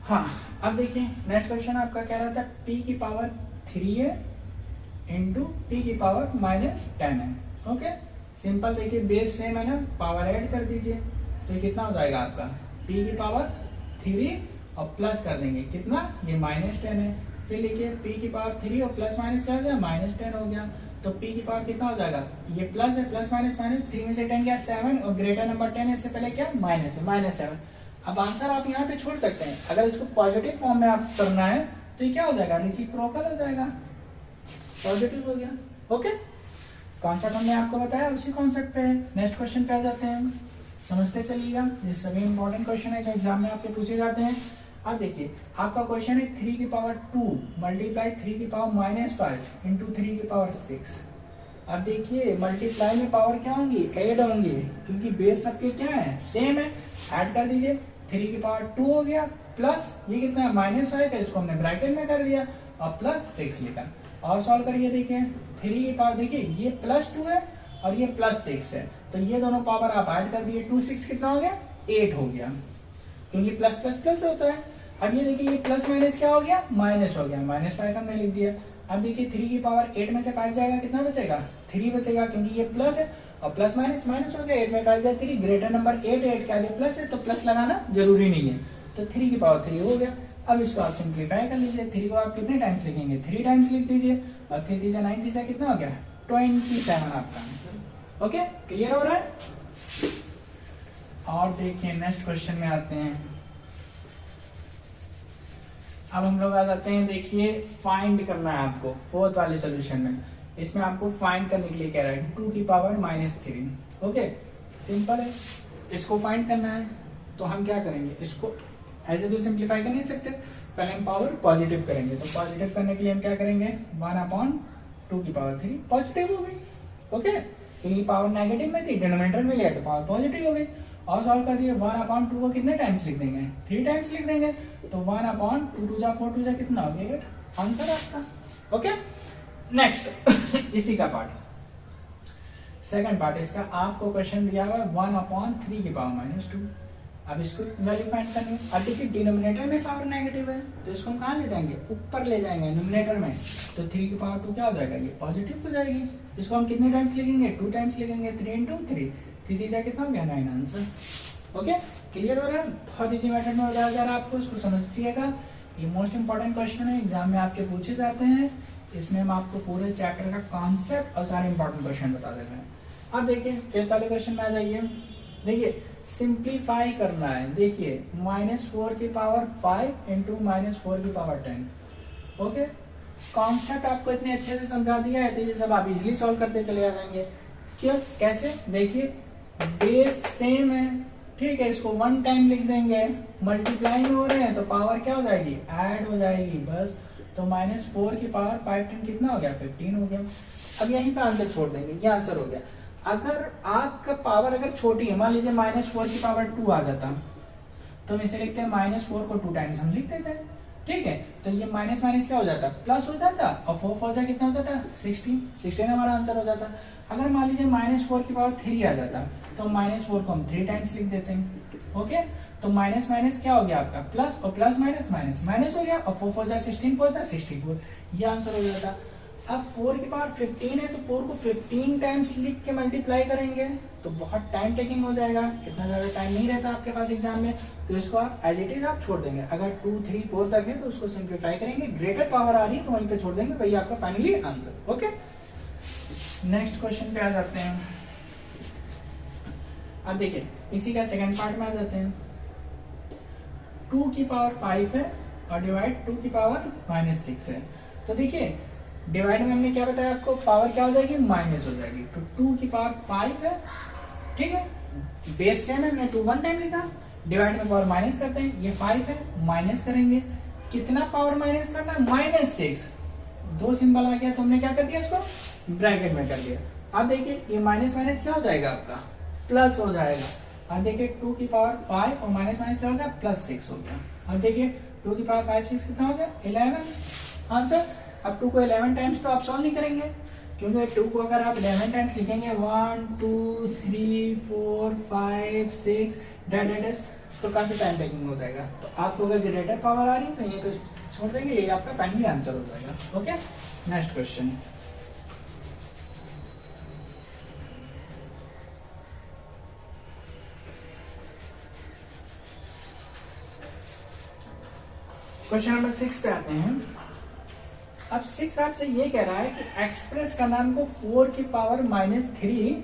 हाँ, अब देखिए नेक्स्ट क्वेश्चन आपका कह रहा था p की पावर 3 है इंटू p की पावर -10 है। ओके, सिंपल, देखिए बेस सेम है ना, पावर ऐड कर दीजिए, तो ये कितना हो जाएगा आपका p की पावर 3 और प्लस कर देंगे कितना, ये -10 है। फिर लिखिए p की पावर 3 और प्लस माइनस क्या हो गया, -10 हो गया। तो p की पावर कितना हो जाएगा, ये प्लस है, प्लस माइनस माइनस, 3 में से 10 गया 7 और ग्रेटर नंबर 10 है, इससे पहले क्या माइनस है, -7। अब आंसर आप यहाँ पे छोड़ सकते हैं, अगर इसको पॉजिटिव फॉर्म में आप करना है तो ये क्या हो जाएगा, रेसिप्रोकल हो जाएगा, पॉजिटिव हो गया। ओके, कॉन्सेप्ट हमने आपको बताया, उसी कॉन्सेप्ट पे है। नेक्स्ट क्वेश्चन पे आ जाते हैं, समझते चलिएगा, ये सभी इंपॉर्टेंट क्वेश्चन है जो एग्जाम में आपके पूछे जाते हैं। अब देखिए आपका क्वेश्चन है 3 की पावर 2 मल्टीप्लाई 3 की पावर -5 इंटू 3 की पावर 6। अब देखिए मल्टीप्लाई में पावर क्या होंगी, ऐड होंगी, क्योंकि बेस सबके क्या है, सेम है। ऐड कर दीजिए, 3 की पावर 2 हो गया, प्लस ये कितना है -5 है, इसको हमने ब्रैकेट में कर दिया और प्लस 6 लिखा। और सॉल्व करिए, देखिए 3 की पावर, देखिए ये +2 है और ये +6 है, तो ये दोनों पावर आप ऐड कर दिए, 2 6 कितना हो गया, 8 हो गया, क्योंकि प्लस प्लस प्लस होता है। अब ये देखिए ये प्लस माइनस क्या हो गया, माइनस हो गया, -5 हमने लिख दिया। अब देखिए 3 की पावर 8 में से 5 जाएगा, कितना बचेगा, 3 बचेगा, क्योंकि ये प्लस है और प्लस माइनस माइनस हो गया, 8 में 5 गया 3, ग्रेटर नंबर 8, 8 के आगे प्लस है तो प्लस लगाना जरूरी नहीं है, तो 3 की पावर 3 हो गया। अब इसको आप सिंप्लीफाई कर लीजिए, 3 को आप कितने टाइम्स लिखेंगे, 3 टाइम्स लिख दीजिए, और 3 3 9 3 कितना हो गया, 27 आपका आंसर। ओके, क्लियर हो रहा है। और देखिए नेक्स्ट क्वेश्चन में आते हैं, अब हम लोग आ जाते हैं, देखिए फाइंड करना है आपको फोर्थ वाले सोल्यूशन में। इसमें आपको फाइंड करने के लिए कह रहा है 2 की पावर -3। ओके, सिंपल है, इसको फाइंड करना है तो हम क्या करेंगे, इसको ऐसे तो सिंप्लीफाई कर नहीं सकते, पहले हम पावर पॉजिटिव करेंगे। तो पॉजिटिव करने के लिए हम क्या करेंगे, 1/2 की पावर 3 पॉजिटिव हो गई। ओके, क्योंकि पावर नेगेटिव में थी, डिनोमिनेटर में लिया तो पावर पॉजिटिव हो गई। और सॉल्व कर दिए, 1/2 को कितने टाइम्स लिख देंगे, 3 टाइम्स लिख देंगे, तो 1/2 2 जा 4 2 जा कितना हो गया, 8 आंसर आपका। ओके, नेक्स्ट इसी का पार्ट, सेकंड पार्ट इसका, आपको क्वेश्चन दिया हुआ है 1/3 की पावर -2। अब इसको वैल्यू फाइंड करनी है। अब देखिए डिनोमिनेटर में पावर नेगेटिव है, तो इसको हम कहाँ ले जाएंगे, ऊपर ले जाएंगे न्यूमरेटर में, तो 3 की पावर 2 क्या हो जाएगा, ये पॉजिटिव हो जाएगी। इसको हम कितने टाइम्स लिखेंगे, 2 टाइम्स लिखेंगे, 3 × 3 3 जा कितना हो गया, 9 आंसर। ओके, क्लियर हो रहा है, बहुत इजी मेथड में हो जाएगा, आपको इसको समझिएगा। ये मोस्ट इंपॉर्टेंट क्वेश्चन है, एग्जाम में आपके पूछे जाते हैं। इसमें हम आपको पूरे चैप्टर का कॉन्सेप्ट और सारे इंपॉर्टेंट क्वेश्चन बता देते हैं। अब देखिए फिफ्थ वाले क्वेश्चन में आ जाइए, देखिए सिंप्लीफाई करना है। देखिए -4 की पावर 5 इंटू -4 की पावर 10। ओके, कॉन्सेप्ट आपको इतने अच्छे से समझा दिया है, तो ये सब आप इजिली सॉल्व करते चले आ जाएंगे। क्यों, कैसे, देखिए बेस सेम है, ठीक है, इसको 1 टाइम लिख देंगे, मल्टीप्लाई हो रहे हैं तो पावर क्या हो जाएगी, ऐड हो जाएगी, बस। तो -4 की पावर 5 10 कितना हो गया, 15 हो गया। अब यहीं पे आंसर छोड़ देंगे, ये आंसर हो गया। अगर आपका पावर अगर छोटी है, मान लीजिए -4 की पावर 2 आ जाता, तो हम इसे लिखते हैं -4 को 2 टाइम्स हम लिख देते हैं, ठीक है। तो ये माइनस माइनस क्या हो जाता, प्लस हो जाता, और 4 4 जा कितना हो जाता, 16 हमारा आंसर हो जाता। अगर मान लीजिए -4 की पावर 3 आ जाता, तो -4 को हम 3 टाइम्स लिख देते हैं। ओके, तो माइनस माइनस क्या हो गया आपका, प्लस, और प्लस माइनस माइनस माइनस हो गया, और 4 4 जा 16 4 जा 64, ये आंसर हो जाता। अब 4 की पावर 15 है, तो 4 को 15 टाइम्स लिख के मल्टीप्लाई करेंगे तो बहुत टाइम टेकिंग हो जाएगा, इतना ज्यादा टाइम नहीं रहता आपके पास एग्जाम में, तो इसको आप एज इट इज आप छोड़ देंगे। अगर 2 3 4 तक है तो उसको सिंप्लीफाई करेंगे, ग्रेटर पावर आ रही है तो वहीं पे छोड़ देंगे, वही आपका finally answer. Okay, next question पे आ जाते हैं। अब देखिए इसी का सेकंड पार्ट में आ जाते हैं। 2 की पावर 5 है और डिवाइड 2 की पावर -6 है। तो देखिए डिवाइड में हमने क्या बताया आपको, पावर क्या हो जाएगी, माइनस हो जाएगी। तो 2 की पावर 5 है, ठीक है, बेस सेम है, हमने 2 1 टाइम लिखा, डिवाइड में पावर माइनस करते हैं, ये 5 है, माइनस करेंगे, कितना पावर माइनस करना है, -6, 2 सिंबल आ गया तो हमने क्या कर दिया, इसको ब्रैकेट में कर दिया। अब देखिए ये माइनस माइनस क्या हो जाएगा आपका, प्लस हो जाएगा। अब देखिए 2 की पावर 5 और माइनस माइनस क्या हो गया, +6 हो गया। अब देखिए 2 की पावर 5 6 कितना हो गया, 11 आंसर। अब 2 को 11 टाइम्स तो आप सॉल्व नहीं करेंगे, क्योंकि 2 को अगर आप 11 टाइम्स लिखेंगे 1 2 3 4 5 6 डैश तो काफी टाइम टेकिंग हो जाएगा। तो आपको अगर ग्रेटर पावर आ रही है तो यहीं पे छोड़ देंगे, ये आपका फाइनली आंसर हो जाएगा। Okay, next question. Question number 6 पे आते हैं। अब 6 आपसे ये कह रहा है कि एक्सप्रेस कमांड को 4 की power -3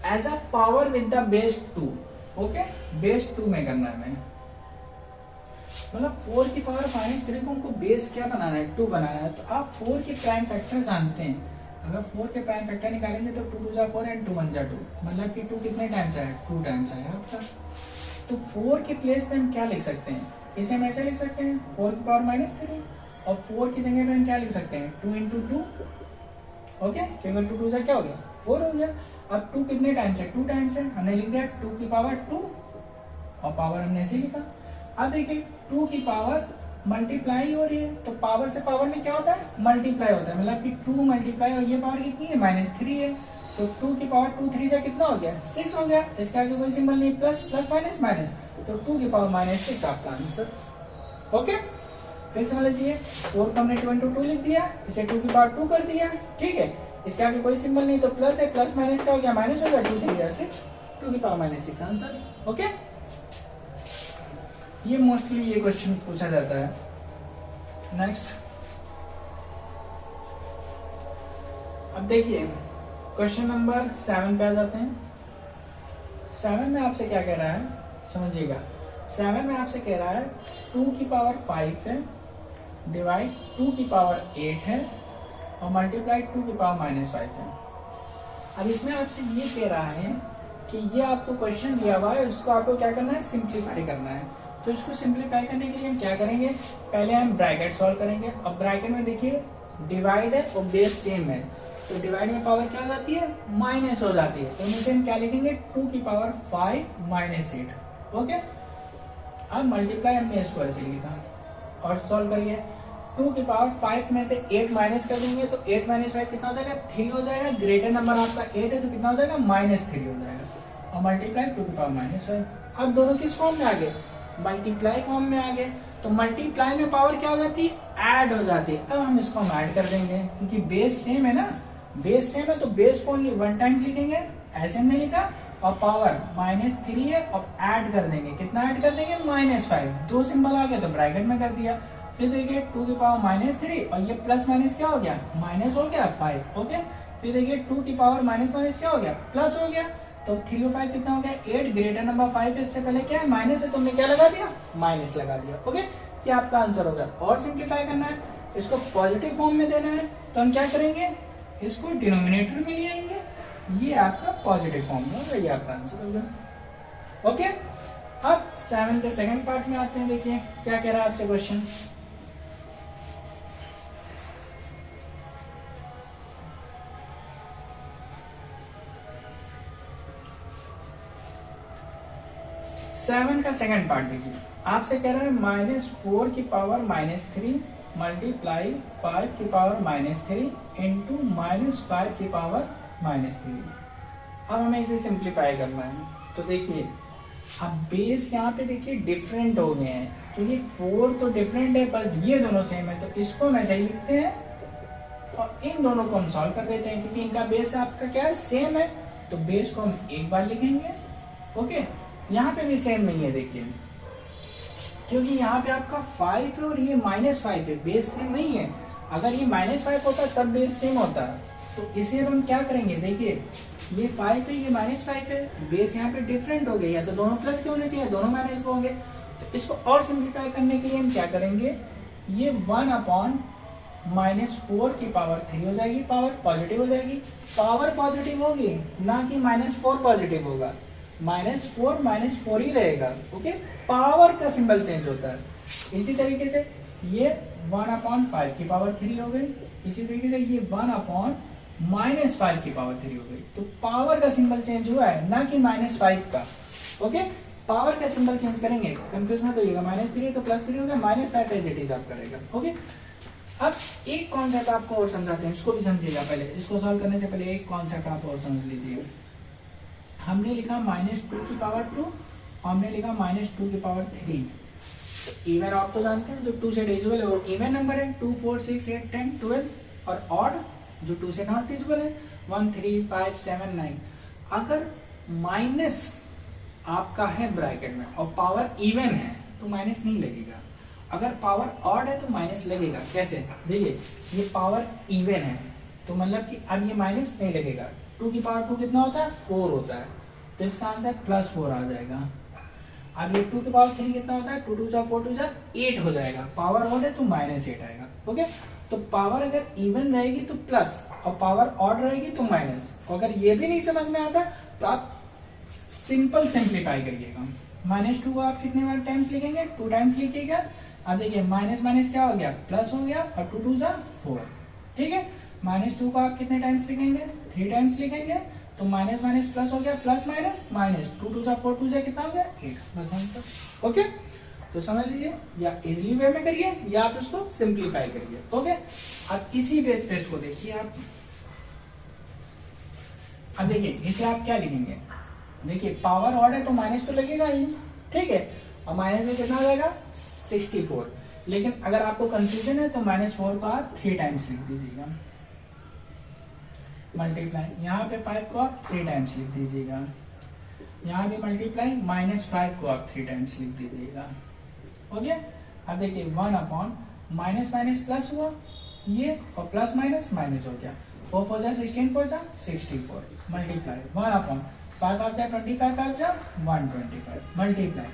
as a power with the base 2। Okay, base 2 में करना है हमें, मतलब 4 की पावर -3 को हमको बेस क्या बनाना है, 2 बनाना है। तो आप 4 के प्राइम फैक्टर जानते हैं, अगर 4 के प्राइम फैक्टर निकालेंगे तो 2 2 जा 4 एंड 2 1 जा 2, मतलब कि 2 कितने टाइम्स आया, 2 टाइम्स आया आपका। तो 4 के प्लेस में हम क्या लिख सकते हैं, इसे हम ऐसे लिख सकते हैं 4 की पावर -3, और 4 की जगह में हम क्या लिख सकते हैं 2 × 2। ओके, क्योंकि 2 2 जा क्या हो गया, 4 हो गया। अब 2 कितने टाइम्स है, 2 टाइम्स है, हमने लिख दिया 2 की पावर 2 और पावर हमने ऐसे लिखा। अब देखिए 2 की पावर मल्टीप्लाई हो रही है, तो पावर से पावर में क्या होता है, मल्टीप्लाई होता है, मतलब कि 2 मल्टीप्लाई, और ये पावर कितनी है, -3 है। तो 2 की पावर 2 3 से कितना हो गया, 6 हो गया। इसके आगे कोई सिंबल नहीं, प्लस प्लस माइनस माइनस, तो 2 की पावर -6 आपका आंसर। ओके, फिर समझ लीजिए 4 को हमने 2 × 2 लिख दिया, इसे 2 की पावर 2 कर दिया, ठीक है। इसके आगे कोई सिंबल नहीं तो प्लस है, प्लस माइनस क्या हो गया, माइनस हो गया, 2 3 जा 6, 2 की पावर -6 आंसर। ओके, ये मोस्टली ये क्वेश्चन पूछा जाता है। नेक्स्ट, अब देखिए क्वेश्चन नंबर 7 पे आ जाते हैं। 7 में आपसे क्या कह रहा है, समझिएगा। 7 में आपसे कह रहा है 2 की पावर 5 है, डिवाइड 2 की पावर 8 है, और मल्टीप्लाई 2 की पावर -5 है। अब इसमें आपसे ये कह रहा है कि ये आपको क्वेश्चन दिया हुआ है, उसको आपको क्या करना है, सिंप्लीफाई करना है। तो इसको सिंप्लीफाई करने के लिए हम क्या करेंगे, पहले हम ब्रैकेट सॉल्व करेंगे। अब ब्रैकेट में देखिए डिवाइड है और बेस सेम है, तो डिवाइड में पावर क्या हो जाती है, माइनस हो जाती है। तो इसे हम क्या लिखेंगे, 2 की पावर 5 -8। ओके, अब मल्टीप्लाई हमने इसको ऐसे लिखा और सॉल्व करिए। 2 की पावर 5 में से 8 माइनस कर देंगे तो 8 - 5 कितना हो जाएगा, 3 हो जाएगा। ग्रेटर नंबर आपका 8 है तो कितना हो जाएगा, -3 हो जाएगा। और मल्टीप्लाई 2 की पावर -5। अब दोनों किस फॉर्म में आ गए, मल्टीप्लाई फॉर्म में आ गए। तो मल्टीप्लाई में पावर क्या हो जाती है, ऐड हो जाती है। अब हम इसको ऐड कर देंगे, क्योंकि बेस सेम है ना, बेस सेम है तो बेस को ओनली 1 टाइम लिखेंगे, ऐसे हमने लिखा। और पावर -3 है, और ऐड कर देंगे, कितना ऐड कर देंगे, -5। 2 सिंबल आ गया तो ब्रैकेट में कर दिया। फिर देखिए 2 की पावर -3 और ये प्लस माइनस क्या हो गया, माइनस हो गया 5। ओके, फिर देखिए 2 की पावर माइनस माइनस क्या हो गया, प्लस हो गया। तो 3 और 5 कितना हो गया, 8। ग्रेटर नंबर 5 इससे पहले क्या है, माइनस है, तो हमने क्या लगा दिया, माइनस लगा दिया। ओके, क्या आपका आंसर होगा। और सिंप्लीफाई करना है, इसको पॉजिटिव फॉर्म में देना है, तो हम क्या करेंगे, इसको डिनोमिनेटर में ले आएंगे, ये आपका पॉजिटिव फॉर्म में होगा, ये आपका आंसर होगा। ओके, अब 7 के सेकंड पार्ट में आते हैं। देखिए क्या कह रहा है आपसे क्वेश्चन। सेवन का सेकंड पार्ट देखिए, आपसे कह रहा है -4 की पावर -3 मल्टीप्लाई 5 की पावर -3 इंटू -5 की पावर -3। अब हमें इसे सिंप्लीफाई करना है। तो देखिए अब बेस यहाँ पे देखिए डिफरेंट हो गए हैं, क्योंकि 4 तो डिफरेंट है पर ये दोनों सेम है, तो इसको हम ऐसे ही लिखते हैं और इन दोनों को हम सॉल्व कर देते हैं, क्योंकि इनका बेस आपका क्या है, सेम है। तो बेस को हम एक बार लिखेंगे। ओके, यहाँ पे भी सेम नहीं है देखिए, क्योंकि यहाँ पे आपका 5 है और ये -5 है, बेस सेम नहीं है। अगर ये -5 होता तब बेस सेम होता, तो इसे हम क्या करेंगे, देखिए ये 5 है, ये -5 है, बेस यहाँ पे डिफरेंट हो गए, या तो दोनों प्लस के होने चाहिए, दोनों माइनस के होंगे। तो इसको और सिंप्लीफाई करने के लिए हम क्या करेंगे, ये 1/-4 की पावर 3 हो जाएगी, पावर पॉजिटिव हो जाएगी। पावर पॉजिटिव होगी, ना कि -4 पॉजिटिव होगा, -4 ही रहेगा। ओके, पावर का सिंबल चेंज होता है। इसी तरीके से ये 1/5 की पावर 3 हो गई। इसी तरीके से ये 1/-5 की पावर 3 हो गई। तो पावर का सिंबल चेंज हुआ है, ना कि -5 का। ओके, पावर का सिंबल चेंज करेंगे, कंफ्यूज मत होइएगा। -3 तो +3 हो गया, -5 एज इट इज आप करेगा। ओके, अब एक कॉन्सेप्ट आपको और समझाते हैं, इसको भी समझिएगा। पहले इसको सॉल्व करने से पहले एक कॉन्सेप्ट आप और समझ लीजिए। हमने लिखा -2 की पावर 2, हमने लिखा -2 की पावर 3। इवन आप तो जानते हैं, जो 2 से डिविजिबल है वो इवन नंबर है, 2, 4, 6, 8, 10, 12। और ऑड जो 2 से नॉट डिविजिबल है, 1, 3, 5, 7, 9। अगर माइनस आपका है ब्रैकेट में और पावर इवन है तो माइनस नहीं लगेगा। अगर पावर ऑड है तो माइनस लगेगा। कैसे? देखिए, ये पावर इवन है तो मतलब कि अब ये माइनस नहीं लगेगा। 2 की पावर 2 कितना होता है? 4 होता है, तो इसका आंसर +4 आ जाएगा। अब ये 2 की पावर 3 कितना होता है? 2 2 जा 4 2 जा 8 हो जाएगा। पावर ऑड है तो -8 आएगा। ओके, तो पावर अगर इवन रहेगी तो प्लस और पावर ऑड रहेगी तो माइनस। अगर ये भी नहीं समझ में आता तो आप सिंपल सिंप्लीफाई करिएगा। -2 को आप कितने बार टाइम्स लिखेंगे? 2 टाइम्स लिखिएगा। अब देखिए माइनस माइनस क्या हो गया? प्लस हो गया, और 2 2 जा 4। ठीक है, -2 को आप कितने टाइम्स लिखेंगे? 3 टाइम्स लिखेंगे। तो माइनस माइनस प्लस हो गया, प्लस माइनस माइनस, 2 2 जा 4 2 जा कितना हो गया? 8। बस आंसर। ओके, तो समझ लीजिए, या इजिली वे में करिए या आप इसको सिंप्लीफाई करिए। ओके, अब इसी बेस पे इसको देखिए आप। अब देखिए इसे आप क्या लिखेंगे? देखिए पावर ऑड है तो माइनस तो लगेगा ही, ठीक है, और माइनस में कितना आ जाएगा? 64। लेकिन अगर आपको कंफ्यूजन है तो -4 को आप 3 टाइम्स लिख दीजिएगा। मल्टीप्लाई, यहाँ पे 5 को आप 3 टाइम्स लिख दीजिएगा। यहाँ भी मल्टीप्लाई, -5 को आप 3 टाइम्स लिख दीजिएगा। ओके, अब देखिए 1 माइनस माइनस प्लस हुआ ये, और प्लस माइनस माइनस हो गया। 4 4 जा 16, 4 जा 64। मल्टीप्लाई 1/5 5 जा 25, 5 जा 125। मल्टीप्लाई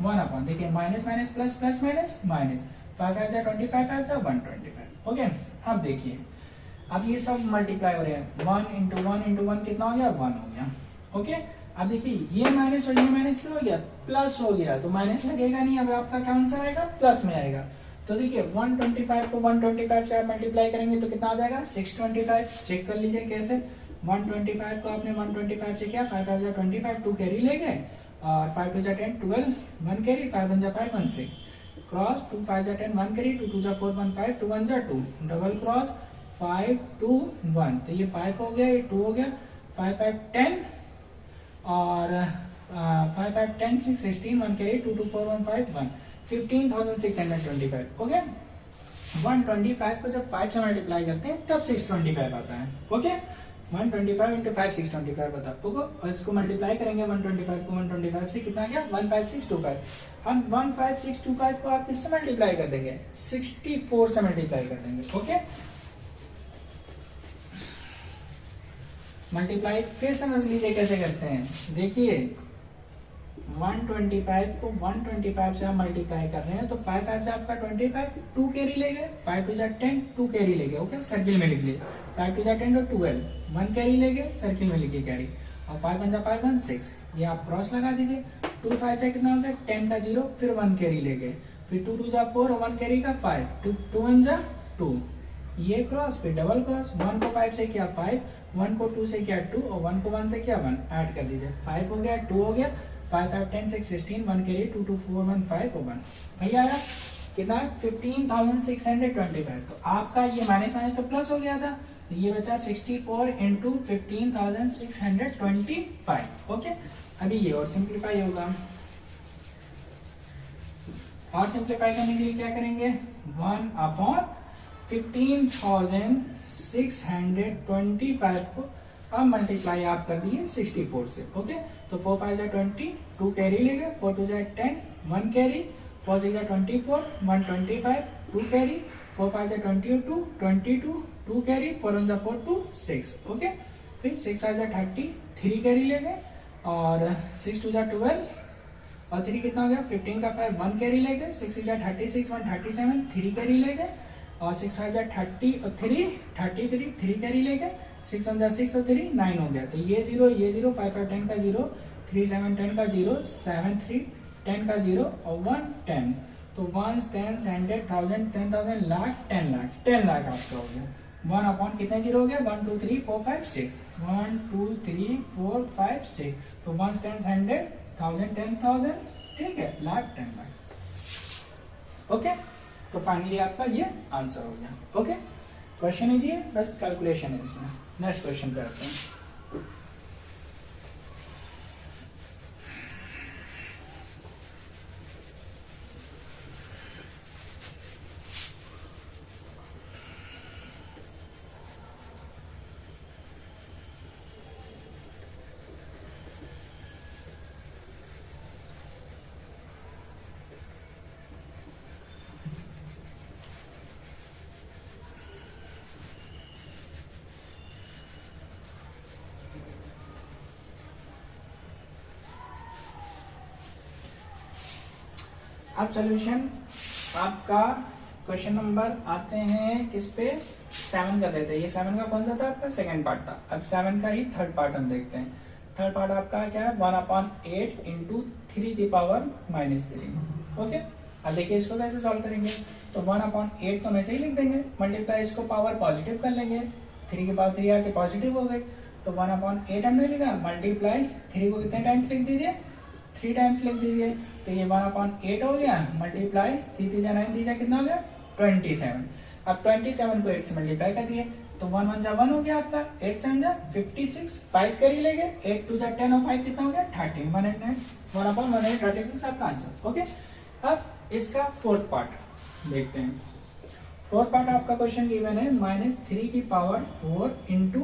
1 देखिए minus minus plus plus minus minus, 5 5 जा 25, 5 जा 125। ओके, अब देखिए अब ये सब मल्टीप्लाई हो रहे हैं। 1 इंटू 1 इंटू 1 कितना हो गया? 1 हो गया। ओके, अब देखिए ये माइनस और ये माइनस क्या हो गया? प्लस हो गया, तो माइनस लगेगा नहीं। अब आपका क्या आंसर आएगा? प्लस में आएगा। तो देखिए 125 को 125 से आप मल्टीप्लाई करेंगे तो कितना आ जाएगा? 625। चेक कर लीजिए कैसे। 125 को आपने 125 से किया, 5 5 जा 25, 2 कैरी ले गए, और 5 2 जा 10, 12, 1 कैरी, 5 1 जा 5, 1 6 क्रॉस, 2 5 जा 10, 1 कैरी, 2 2 जा 4, 1 5, 2 1 जा 2 डबल क्रॉस, 5 2 1। तो ये 5 हो गया, ये 2 हो गया, 5 5 10, और 5 5 10 6 16, 1 कैरी, 2 2 4 1 5 1, 15,625। ओके, 125 को जब 5 से मल्टीप्लाई करते हैं तब 625 आता है। ओके, 125 इंटू 5 625 बताओ। और इसको मल्टीप्लाई करेंगे 125 को 125 से, कितना गया? 15625। अब 15625 को आप किससे मल्टीप्लाई कर देंगे? 64 से मल्टीप्लाई कर देंगे। ओके, मल्टीप्लाई फिर समझ लीजिए कैसे करते हैं। देखिए 125 को 125 से आप मल्टीप्लाई कर रहे हैं, तो 5 5 से आपका 25, 2 कैरी ले गए, 5 2 जा 10, 2 कैरी ले गए। ओके, सर्किल में लिख लीजिए, 5 2 जा 10 तो 12, 1 कैरी ले गए, सर्किल में लिखिए कैरी, और 5 1 जा 5 1 6। ये आप क्रॉस लगा दीजिए। 2 5 जा कितना हो गया? 10 का 0, फिर 1 कैरी ले गए, फिर 2 2 जा 4 और 1 कैरी का 5, 2 1 जा 2, ये क्रॉस, फिर डबल क्रॉस। 1 को 5 से किया 5, 1 को 2 से किया 2, और 1 को 1 से किया 1। ऐड कर दीजिए, 5 हो गया, 2 हो गया, 5 5 10 6 16, 1 कैरी, 2 2 4 1 5 और 1। भैया आया कितना? 15,625। तो आपका ये माइनस माइनस तो प्लस हो गया था, तो ये बचा 64 इंटू 15,625। ओके, अभी ये और सिंप्लीफाई होगा। और सिंप्लीफाई करने के लिए क्या करेंगे? 1/15,625 को अब मल्टीप्लाई आप कर दिए 64 से। ओके, तो 4 5 जा 20, 2 कैरी ले गए, 4 2 जा 10, 1 कैरी, 4 6 जा 24, 125, 2 कैरी, 4 5 जा 22, 22, 2 कैरी, 4 1 जा 4 2 6। ओके, फिर 6 5 जा 30, 3 कैरी ले गए, और 6 2 जा 12, और 3 कितना हो गया? 15 का 5, 1 कैरी ले गए, 6 6 जा 36, 1 37, 3 कैरी ले गए, और 6 5 जा 30 और 3 33, 3 कैरी ले गए, 6 1 जा 6 और 3 9 हो गया। तो ये 0 5 5 10 का 0, 3 7 10 का 0, 7 3 10 का 0 और 1 10। तो तो 1 10 100 1000 10,000 लाख 10 लाख 10 लाख आपका हो गया। 1 अपॉन कितने जीरो हो गया 1 2 3 4 5 6 1 2 3 4 5 6 तो 1 10 100 1000 10,000 ठीक है लाख 10 लाख। ओके तो फाइनली आपका ये आंसर हो गया। ओके क्वेश्चन इजी है बस कैलकुलेशन है इसमें। नेक्स्ट क्वेश्चन करते हैं। अब सॉल्यूशन आपका क्वेश्चन नंबर आते हैं किस पे 7 कर लेते हैं। ये 7 का कौन सा था आपका सेकंड पार्ट था। अब 7 का ही थर्ड पार्ट हम देखते हैं। थर्ड पार्ट आपका क्या है 1/8 इंटू 3 की पावर -3। ओके अब देखिए इसको कैसे सॉल्व करेंगे। तो 1/8 तो हम ऐसे ही लिख देंगे मल्टीप्लाई इसको पावर पॉजिटिव कर लेंगे 3 की पावर 3 आके पॉजिटिव हो गई तो 1/8 हमने लिखा मल्टीप्लाई 3 को कितने टाइम्स लिख दीजिए 3 टाइम्स लिख दीजिए तो ये 1/8 हो गया मल्टीप्लाई 3 3 9 3 कितना हो गया 27। अब 27 को 8 से मल्टीप्लाई कर दिए तो 1 1 जा 1 हो गया आपका 8 7 जा 56 5 कर ही लेंगे 8 2 जा 10 और 5 कितना हो गया 13 1/136 आपका आंसर। ओके अब इसका फोर्थ पार्ट देखते हैं। फोर्थ पार्ट आपका क्वेश्चन गिवन है -3 की पावर 4 इंटू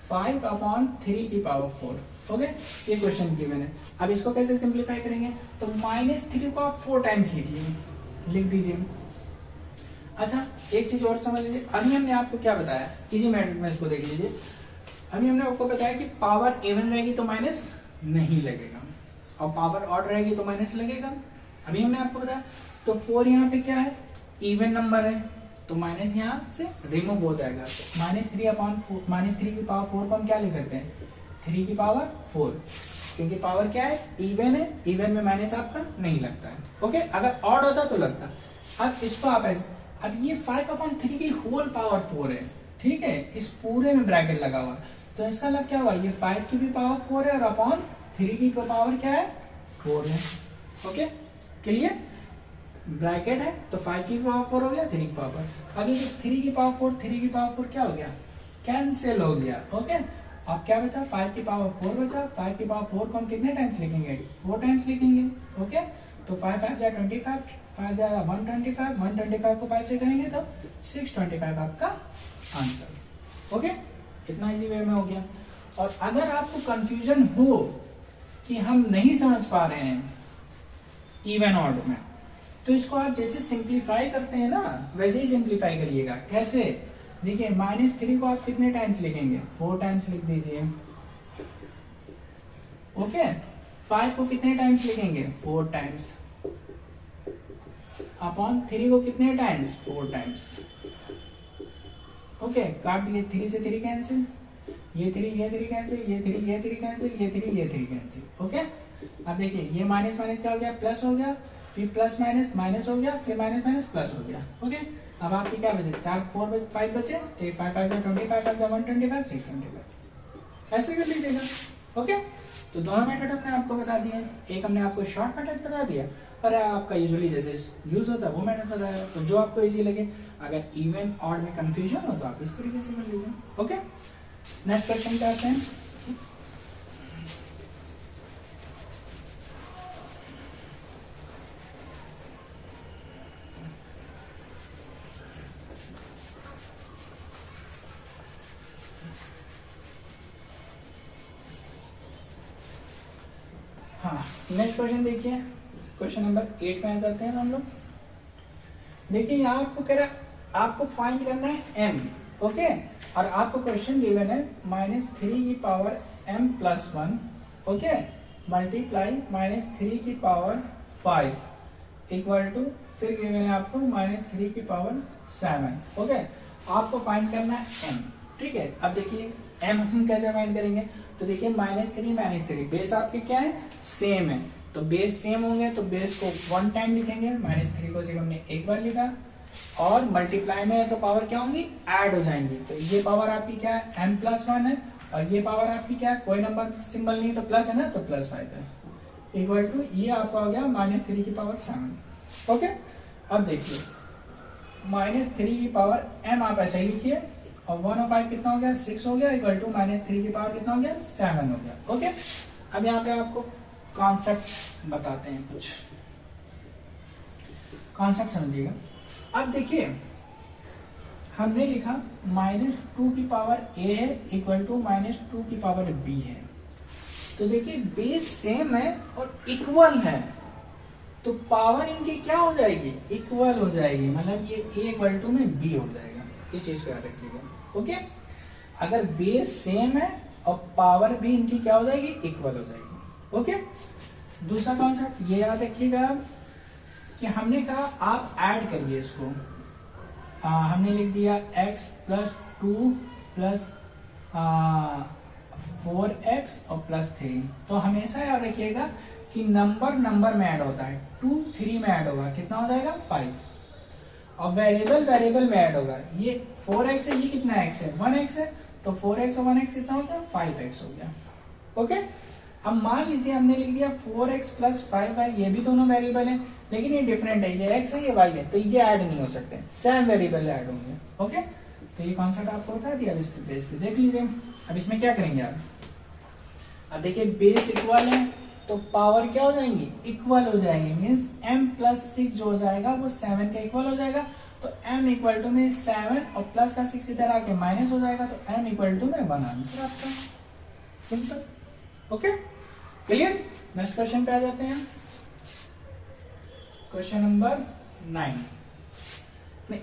5/3 की पावर 4। ओके ये क्वेश्चन गिवन है। अब इसको कैसे सिंप्लीफाई करेंगे तो -3 को आप 4 टाइम्स लिख दीजिए। अच्छा एक चीज और समझ लीजिए अभी हमने आपको क्या बताया इजी मेथड में इसको देख लीजिए। अभी हमने आपको बताया कि पावर इवन रहेगी तो माइनस नहीं लगेगा और पावर ऑड रहेगी तो माइनस लगेगा। अभी हमने आपको बताया तो 4 यहाँ पे क्या है इवन नंबर है तो माइनस यहाँ से रिमूव हो जाएगा। -3 की पावर 4 को हम क्या लिख सकते हैं 3 की पावर 4 क्योंकि पावर क्या है इवन है इवन में माइनस आपका नहीं लगता है। ओके अगर ऑड होता तो लगता। अब इसको आप ऐसे अब ये 5/3 की होल पावर 4 है ठीक है इस पूरे में ब्रैकेट लगा हुआ तो इसका मतलब क्या हुआ ये 5 की भी पावर 4 है और अपॉन 3 की पावर क्या है 4 है। ओके क्लियर ब्रैकेट है तो 5 की पावर 4 हो गया 3 की पावर। अभी 3 की पावर 4 3 की पावर 4 क्या हो गया कैंसिल हो गया। ओके अब क्या बचा 5 की पावर 4 बचा 5 की पावर 4 को हम कितने टाइम्स लिखेंगे 4 टाइम्स लिखेंगे। ओके तो 5 5 जा 25 5 जा 125 125 को 5 से करेंगे तो 625 आपका आंसर। ओके इतना इजी वे में हो गया। और अगर आपको कंफ्यूजन हो कि हम नहीं समझ पा रहे हैं इवन ऑड में तो इसको आप जैसे सिंप्लीफाई करते हैं ना वैसे ही सिंप्लीफाई करिएगा। कैसे देखिए -3 को आप कितने टाइम्स लिखेंगे 4 टाइम्स लिख दीजिए। ओके 5 को कितने टाइम्स लिखेंगे 4 टाइम्स अपॉन 3 को कितने टाइम्स 4 टाइम्स। ओके काट दिए 3 से 3 कैंसिल ये 3 कैंसिल ये 3 कैंसिल ये 3 कैंसिल। ओके अब देखिए ये माइनस माइनस क्या हो गया प्लस हो गया फिर प्लस माइनस माइनस हो गया फिर माइनस माइनस प्लस हो गया। ओके अब आपके क्या बचे 5 बचे तो 5 5 25 5 125 625 ऐसे कर लीजिएगा। ओके तो दोनों मेथड हमने आपको बता दिए एक हमने आपको शॉर्ट मेथड बता दिया और आपका यूजुअली जैसे यूज होता है वो मेथड बताया। तो जो आपको इजी लगे अगर इवन ऑड में कंफ्यूजन हो तो आप इस तरीके से कर लीजिए। ओके नेक्स्ट क्वेश्चन पे आते हैं। हाँ नेक्स्ट क्वेश्चन देखिए क्वेश्चन नंबर 8 में आ जाते हैं हम लोग। देखिए यहाँ आपको कह रहा आपको फाइंड करना है m। ओके और आपको क्वेश्चन गिवन है -3 की power m plus 1 okay multiply -3 की पावर 5 इक्वल टू फिर गिवन है आपको -3 की पावर 7। ओके आपको फाइंड करना है m ठीक है। अब देखिए m हम कैसे फाइंड करेंगे तो देखिए -3 बेस आपके क्या है सेम है तो बेस सेम होंगे तो बेस को 1 टाइम लिखेंगे, -3 को सिर्फ हमने एक बार लिखा, और मल्टीप्लाई में है तो पावर क्या होंगी, ऐड हो जाएंगी। तो ये पावर आपकी क्या है, m+1 है, और ये पावर आपकी क्या है, कोई नंबर सिंबल नहीं तो प्लस है ना, तो +5 है, इक्वल टू ये आपका हो गया -3 की पावर 7। ओके, अब देखिए -3 की पावर m आप ऐसे ही लिखिए, और 1 और 5 कितना हो गया, 6 हो गया, इक्वल टू -3 की पावर कितना हो गया, 7 हो गया। ओके, अब यहाँ पे आपको कॉन्सेप्ट बताते हैं, कुछ कॉन्सेप्ट समझिएगा। अब देखिए हमने लिखा -2 की पावर a है इक्वल टू -2 की पावर b है। तो देखिए बेस सेम है और इक्वल है, तो पावर इनकी क्या हो जाएगी, इक्वल हो जाएगी, मतलब ये a इक्वल टू में b हो जाएगा। इस चीज को याद रखिएगा। ओके, अगर बेस सेम है और पावर भी इनकी क्या हो जाएगी, इक्वल हो जाएगी। ओके, दूसरा कॉन्सेप्ट ये याद रखिएगा कि हमने कहा आप ऐड करिए इसको, हमने लिख दिया x + 2 + 4x और +3। तो हमेशा याद रखिएगा कि नंबर में ऐड होता है, 2 3 में ऐड होगा, कितना हो जाएगा 5, और वेरिएबल में ऐड होगा, ये 4x है, ये कितना x है, 1x है, तो 4x और 1x कितना हो गया, 5x हो गया। ओके, अब मान लीजिए हमने लिख दिया 4x + 5 है, ये भी दोनों वेरिएबल है, लेकिन ये डिफरेंट है, ये x है ये y है, तो ये ऐड नहीं हो सकते, सेम वेरिएबल ऐड होंगे। ओके, तो ये कॉन्सेप्ट आपको बता दिया, अब इस बेस पे देख लीजिए। अब इसमें क्या करेंगे आप, अब देखिए बेस इक्वल है तो पावर क्या हो जाएंगी, इक्वल हो जाएंगे, मीन्स m+6 जो हो जाएगा वो 7 का इक्वल हो जाएगा, तो m इक्वल टू में 7 और प्लस का 6 इधर आके माइनस हो जाएगा, तो m इक्वल टू में 1 आंसर आपका, simple. Okay, clear. Next question पे आ जाते हैं, क्वेश्चन नंबर 9।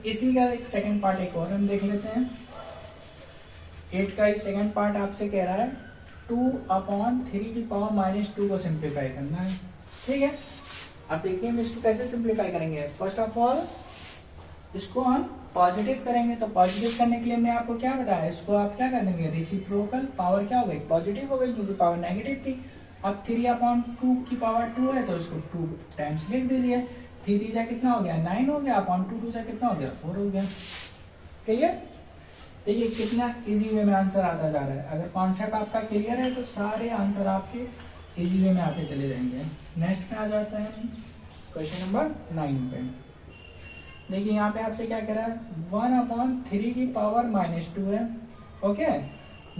इसी का एक सेकंड पार्ट एक और हम देख लेते हैं। 8 का एक सेकंड पार्ट आपसे कह रहा है 2/3 की पावर -2 को सिंप्लीफाई करना है। ठीक है, अब देखिए हम इसको कैसे सिंप्लीफाई करेंगे। फर्स्ट ऑफ ऑल इसको हम पॉजिटिव करेंगे, तो पॉजिटिव करने के लिए हमने आपको क्या बताया, इसको आप क्या कर देंगे, रेसिप्रोकल, पावर क्या हो गई, पॉजिटिव हो गई, क्योंकि पावर नेगेटिव थी। अब 3/2 की पावर 2 है तो इसको 2 टाइम्स लिख दीजिए, 3 3 कितना हो गया, 9 हो गया, अपॉन 2 2 कितना हो गया, 4 हो गया। क्लियर, देखिए कितना इजी वे में आंसर आता जा रहा है। अगर कॉन्सेप्ट आपका क्लियर है तो सारे आंसर आपके इजी वे में आते चले जाएंगे। नेक्स्ट में आ जाता है क्वेश्चन नंबर 9 पे। देखिए यहाँ पे आपसे क्या कह रहा है, 1/3 की पावर -2 है, ओके,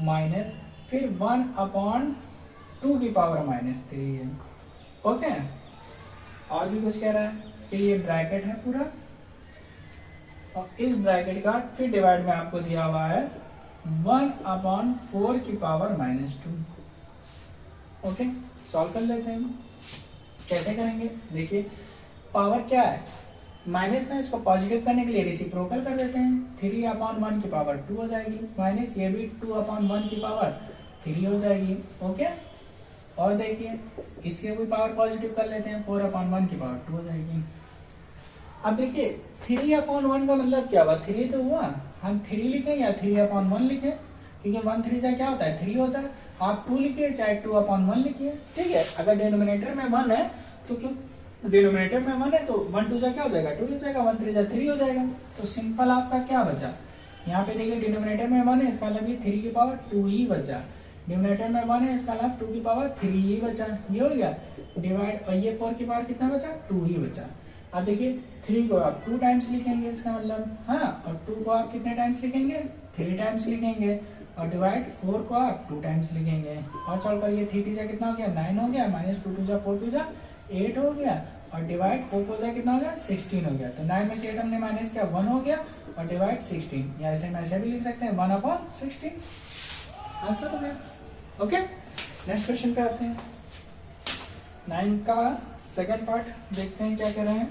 माइनस फिर 1/2 की पावर -3 है, ओके, और भी कुछ कह रहा है कि ये ब्रैकेट है पूरा, और इस ब्रैकेट का फिर डिवाइड में आपको दिया हुआ है 1/4 की पावर -2। ओके, सॉल्व कर लेते हैं। कैसे करेंगे, देखिए पावर क्या है, माइनस में इसको पॉजिटिव करने के लिए रेसिप्रोकल कर देते हैं, 3/1 की पावर 2 हो जाएगी, माइनस ये भी 2/1 की पावर 3 हो जाएगी। ओके, और देखिए इसके भी पावर पॉजिटिव कर लेते हैं, 4/1 की पावर 2 हो जाएगी। अब देखिए 3/1 का मतलब क्या हुआ, 3 तो हुआ, हम 3 लिखें या 3/1 लिखें, क्योंकि 1 3 जा क्या होता है, 3 होता है। आप 2 लिखिए चाहे 2/1 लिखिए, ठीक है। अगर डिनोमिनेटर में 1 है तो क्यों, डिनोमिनेटर में 1 है तो 1 2 जा क्या हो जाएगा, 2 हो जाएगा, 1 3 जा 3 हो जाएगा। तो सिंपल आपका क्या बचा, यहाँ पे देखिए डिनोमिनेटर में 1 है, इसका मतलब ये 3 की पावर 2 ही बचा, डिनोमिनेटर में 1 है, इसका मतलब 2 की पावर 3 ही बचा, ये हो गया डिवाइड, और ये 4 की पावर कितना बचा, 2 ही बचा। अब देखिए 3 को आप 2 टाइम्स लिखेंगे, इसका मतलब हाँ, और 2 को आप कितने टाइम्स लिखेंगे, 3 टाइम्स लिखेंगे, और डिवाइड 4 को आप 2 टाइम्स लिखेंगे, और सॉल्व करिए, 3 3 कितना हो गया, 9 हो गया, -2 2 4 2 8 हो गया, और डिवाइड 4 4 कितना हो गया, 16 हो गया। तो 9 में से 8 हमने माइनस किया, 1 हो गया, और डिवाइड 16, या ऐसे में ऐसे भी लिख सकते हैं 1/16, आंसर हो गया। ओके, नेक्स्ट क्वेश्चन पे आते हैं। 9 का सेकंड पार्ट देखते हैं क्या कह रहे हैं।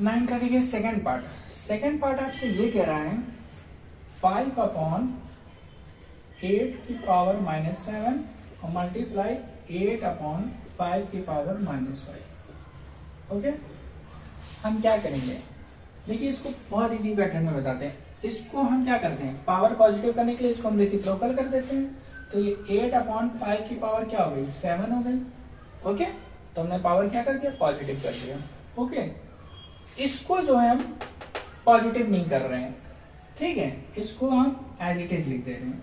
नाइन का देखिए सेकंड पार्ट आपसे ये कह रहा है 5/8 की पावर -7 और मल्टीप्लाई 8/4 5 की पावर -5। ओके, हम क्या करेंगे, देखिए इसको बहुत इजी पैटर्न में बताते हैं। इसको हम क्या करते हैं, पावर पॉजिटिव करने के लिए इसको हम रेसिप्रोकल कर देते हैं। तो ये 8/5 की पावर क्या हो गई, 7 हो गई। ओके, तो हमने पावर क्या कर दिया, पॉजिटिव कर दिया। ओके, इसको जो है हम पॉजिटिव नहीं कर रहे हैं, ठीक है, इसको हम एज इट इज लिख दे रहे हैं।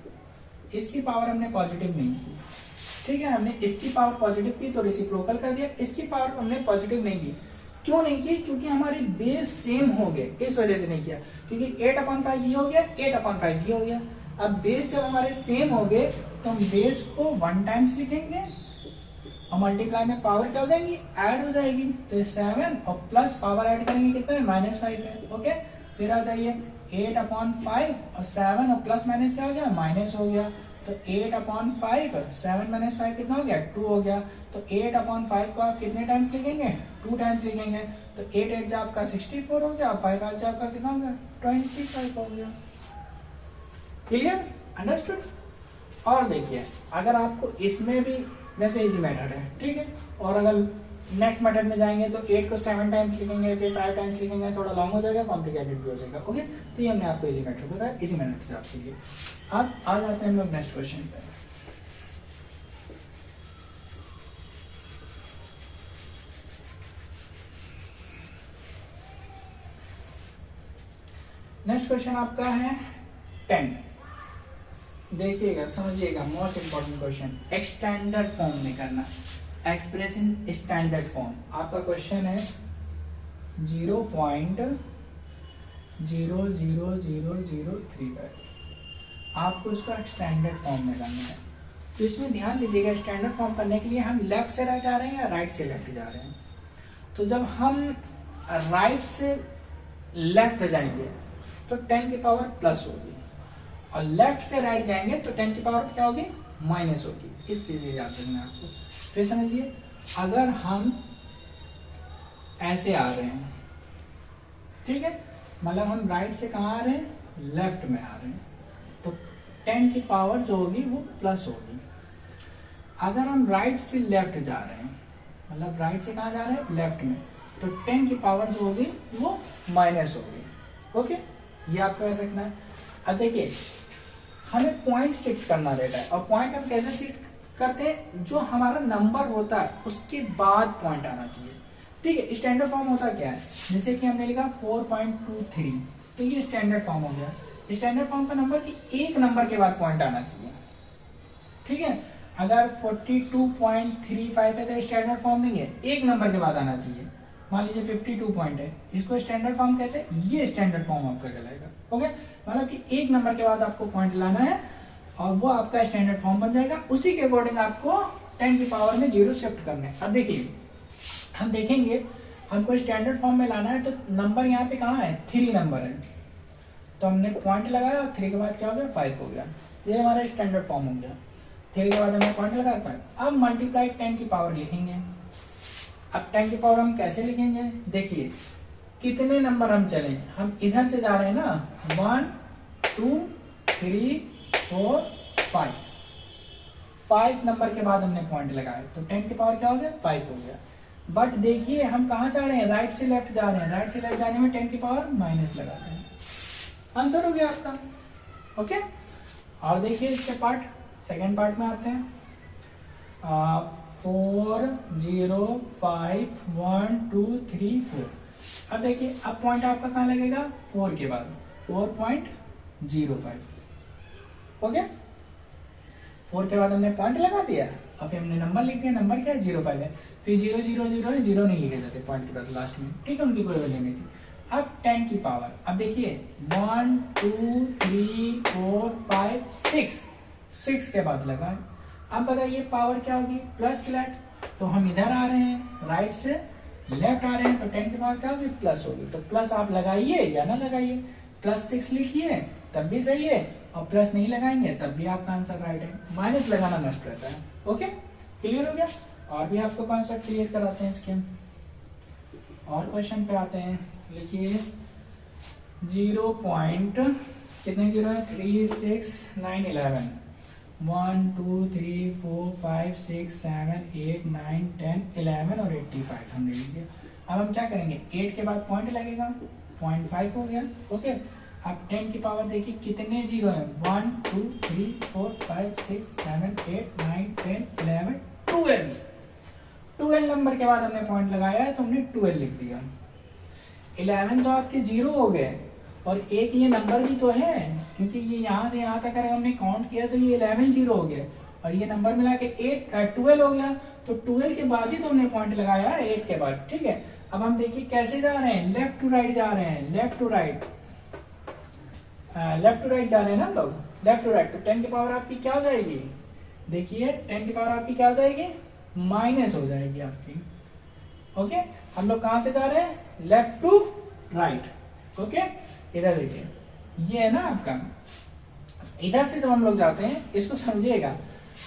इसकी पावर हमने पॉजिटिव नहीं की, ठीक है, हमने इसकी पावर पॉजिटिव की तो रेसिप्रोकल कर दिया, इसकी पावर हमने पॉजिटिव नहीं की। क्यों नहीं की, क्योंकि हमारे बेस सेम हो गए, इस वजह से नहीं किया। क्योंकि 8/5 ये हो गया, 8/5 ये हो गया। अब बेस जब हमारे सेम हो गए तो हम बेस को 1 टाइम्स लिखेंगे और मल्टीप्लाई में पावर क्या हो जाएगी, ऐड हो जाएगी। तो 7 और प्लस पावर ऐड करेंगे कितना है, -5 है। ओके, फिर आ जाइए 8/5 और 7 और प्लस माइनस क्या हो गया, माइनस हो गया। तो 8/5, 7 - 5 कितना हो गया, 2 हो गया। तो 8/5 को आप कितने टाइम्स लिखेंगे, 2 टाइम्स लिखेंगे। तो 8 8 जा आपका 64 हो गया, 5 5 जा आपका कितना हो गया, 25 हो गया। Clear, understood. और देखिए अगर आपको इसमें भी वैसे इजी मेथड है, ठीक है, और अगर नेक्स्ट मेथड में जाएंगे तो 8 को 7 टाइम्स लिखेंगे, फिर 5 टाइम्स लिखेंगे, थोड़ा लॉन्ग हो जाएगा, कॉम्प्लिकेटेड भी हो जाएगा। ओके, तो ये हमने आपको इजी मेथड बताया, इजी मेथड से आप सीखिए। अब आ जाते हैं हम लोग नेक्स्ट क्वेश्चन पे। नेक्स्ट क्वेश्चन आपका है 10। देखिएगा, समझिएगा, मोस्ट इंपॉर्टेंट क्वेश्चन, एक्सटेंडर्ड फॉर्म में करना, एक्सप्रेस इन स्टैंडर्ड फॉर्म। आपका क्वेश्चन है 0.00035, आपको इसको स्टैंडर्ड फॉर्म में करना है। तो इसमें ध्यान दीजिएगा, स्टैंडर्ड फॉर्म करने के लिए हम लेफ्ट से राइट जा रहे हैं या राइट से लेफ्ट जा रहे हैं। तो जब हम राइट से लेफ्ट जाएंगे तो 10 की पावर प्लस होगी, और लेफ्ट से राइट जाएंगे तो 10 की पावर क्या होगी, माइनस होगी। इस चीज से याद रखना है आपको। फिर समझिए, अगर हम ऐसे आ रहे हैं, ठीक है, मतलब हम राइट से कहाँ आ रहे हैं, लेफ्ट में आ रहे हैं, तो 10 की पावर जो होगी वो प्लस होगी। अगर हम राइट से लेफ्ट जा रहे हैं, मतलब राइट से कहाँ जा रहे हैं, लेफ्ट में, तो 10 की पावर जो होगी वो माइनस होगी। ओके, ये आपको याद रखना है। अब देखिए, हमें पॉइंट शिफ्ट करना रहता है, और पॉइंट हम कैसे शिफ्ट करते हैं, जो हमारा नंबर होता है उसके बाद पॉइंट आना चाहिए, ठीक है। स्टैंडर्ड फॉर्म होता क्या है, जैसे कि हमने लिखा 4.23, तो ये स्टैंडर्ड फॉर्म हो गया। स्टैंडर्ड फॉर्म का नंबर कि एक नंबर के बाद पॉइंट आना चाहिए, ठीक है। अगर 42.35 है तो स्टैंडर्ड फॉर्म नहीं है, एक नंबर के बाद आना चाहिए। मान लीजिए 52 पॉइंट है, इसको स्टैंडर्ड फॉर्म कैसे, ये स्टैंडर्ड फॉर्म आपका कहलाएगा। ओके, मतलब कि एक नंबर के बाद आपको पॉइंट लाना है और वो आपका स्टैंडर्ड फॉर्म बन जाएगा। उसी के अकॉर्डिंग आपको 10 की पावर में 0 शिफ्ट करने हैं। अब देखिए, हम देखेंगे हमको स्टैंडर्ड फॉर्म में लाना है, तो नंबर यहाँ पे कहाँ है, 3 नंबर है, तो हमने पॉइंट लगाया, 3 के बाद क्या हो गया, 5 हो गया। ये हमारा स्टैंडर्ड फॉर्म हो गया। 3 के बाद हमने पॉइंट लगाया 5। अब मल्टीप्लाई 10 की पावर लिखेंगे। अब 10 की पावर हम कैसे लिखेंगे, देखिए कितने नंबर हम चले, हम इधर से जा रहे हैं ना, 1 2 3 4 5, 5 नंबर के बाद हमने पॉइंट लगाया, तो 10 की पावर क्या हो गया, 5 हो गया। बट देखिए हम कहाँ जा रहे हैं, राइट से लेफ्ट जा रहे हैं, राइट से लेफ्ट जाने में 10 की पावर माइनस लगाते हैं। आंसर हो गया आपका। ओके, और देखिए इसके पार्ट, सेकेंड पार्ट में आते हैं। 4 0 5 1 2 3 4। अब देखिए, अब पॉइंट आपका कहाँ लगेगा, 4 के बाद, 4.05। ओके, 4 के बाद हमने पॉइंट लगा दिया, अब फिर हमने नंबर लिख दिया, नंबर क्या है, 05 है। फिर 0 0 0 है, 0 नहीं लिखे जाते पॉइंट के बाद लास्ट में, ठीक है, उनकी कोई वैल्यू नहीं थी। अब 10 की पावर, अब देखिए 1 2 3 4 5 6, 6 के बाद लगा। अब बताइए पावर क्या होगी, प्लस फ्लैट, तो हम इधर आ रहे हैं, राइट से लेफ्ट आ रहे हैं, तो 10 की पावर क्या होगी, प्लस होगी। तो प्लस आप लगाइए या ना लगाइए, +6 लिखिए तब भी सही है, और प्लस नहीं लगाएंगे तब भी आपका आंसर राइट है। माइनस लगाना मस्ट रहता है। ओके, क्लियर हो गया। और भी आपको कॉन्सेप्ट क्लियर कराते हैं इसके। और क्वेश्चन पे आते हैं, लिखिए 0 पॉइंट कितने 0 है, 3 6 9 11, 1 2 3 4 5 6 7 8 9 10 11 और 85 हमने लिख दिया। अब हम क्या करेंगे, 8 के बाद पॉइंट लगेगा, 0.5 हो गया। ओके, अब 10 की पावर देखिए कितने जीरो है, 1 2 3 4 5 6 7 8 9 10 11 12। 12 नंबर के बाद हमने पॉइंट लगाया है तो हमने 12 लिख दिया। 11 तो आपके जीरो हो गए और एक ये नंबर भी तो है, क्योंकि ये यहाँ से यहाँ तक अगर हमने काउंट किया तो ये 11 जीरो हो गया और ये नंबर मिला के 12 हो गया। तो 12 के बाद ही तो हमने पॉइंट लगाया है 8 के बाद। ठीक है, अब हम देखिए कैसे जा रहे हैं, लेफ्ट टू राइट जा रहे हैं, लेफ्ट टू राइट जा रहे हैं ना हम लोग, लेफ्ट टू राइट। तो 10 की पावर आपकी क्या हो जाएगी, देखिए 10 की पावर आपकी क्या हो जाएगी, माइनस हो जाएगी आपकी। ओके, हम लोग कहां से जा रहे हैं, लेफ्ट टू राइट। ओके, इधर देखिए ये है ना आपका, इधर से जब हम लोग जाते हैं, इसको समझिएगा,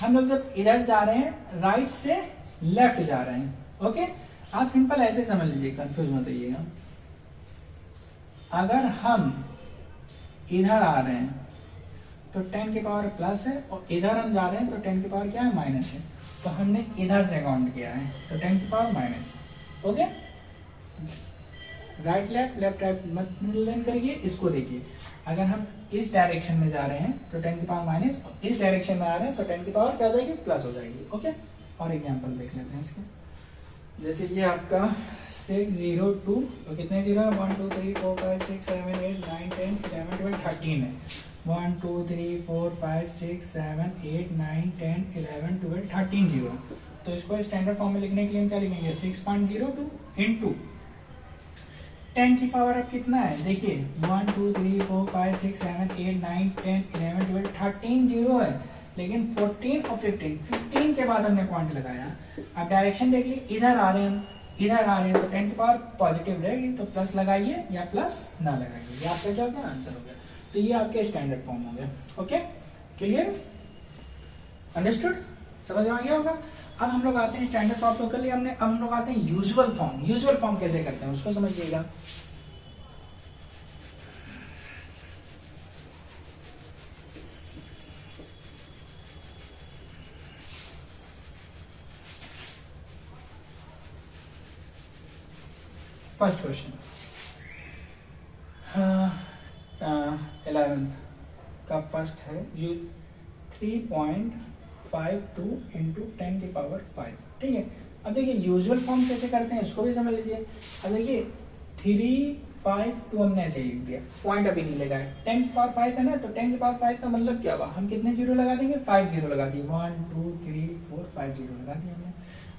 हम लोग जब इधर जा रहे हैं राइट से लेफ्ट जा रहे हैं। ओके, आप सिंपल ऐसे समझ लीजिए, कंफ्यूज मत होइएगा। अगर हम इधर आ रहे हैं तो 10 की पावर प्लस है और इधर हम जा रहे हैं तो 10 की पावर क्या है, माइनस है। तो हमने इधर से काउंट किया है तो 10 की power minus. Okay, right left left right मत लर्न करिए, इसको देखिए। अगर हम इस डायरेक्शन में जा रहे हैं तो 10 की पावर माइनस, इस डायरेक्शन में आ रहे हैं तो 10 की पावर क्या हो जाएगी, प्लस हो जाएगी। ओके, और एग्जांपल देख लेते हैं इसके। जैसे ये आपका 602 और कितने जीरो है, 1 2 3 4 5 6 7 8 9 10 11 12 13 है। 1 2 3 4 5 6 7 8 9 10 11 12 13 जीरो। तो इसको स्टैंडर्ड फॉर्म में लिखने के लिए हम क्या लिखेंगे, 6.02 इंटू 10 की पावर अब कितना है, देखिए 1 2 3 4 5 6 7 8 9 10 11 12 13 जीरो है, लेकिन 14 और 15 के बाद हमने पॉइंट लगाया। अब डायरेक्शन देख लीजिए, इधर आ रहे हैं हम, इधर आ रहे हैं तो 10 की पावर पॉजिटिव रहेगी तो प्लस लगाइए या प्लस ना लगाइए, ये आपका क्या हो गया, आंसर हो गया। तो ये आपके स्टैंडर्ड फॉर्म हो गया। ओके, क्लियर, अंडरस्टूड, समझ में आ गया होगा। अब हम लोग आते हैं स्टैंडर्ड फॉर्म तो कर लिया हमने, अब हम लोग आते हैं यूजुअल फॉर्म। यूजुअल फॉर्म कैसे करते हैं उसको समझिएगा। फर्स्ट क्वेश्चन 11th का फर्स्ट है, यू 3.52 इंटू 10 की पावर 5। ठीक है, अब देखिए यूजुअल फॉर्म कैसे करते हैं इसको भी समझ लीजिए। अब देखिए 352 हमने ऐसे लिख दिया, पॉइंट अभी नहीं लगाया। 10 की पावर 5 है ना, तो 10 की पावर 5 का मतलब क्या हुआ, हम कितने जीरो लगा देंगे, 5 जीरो लगा दिए, 1 2 3 4 5 जीरो लगा दिए हमने।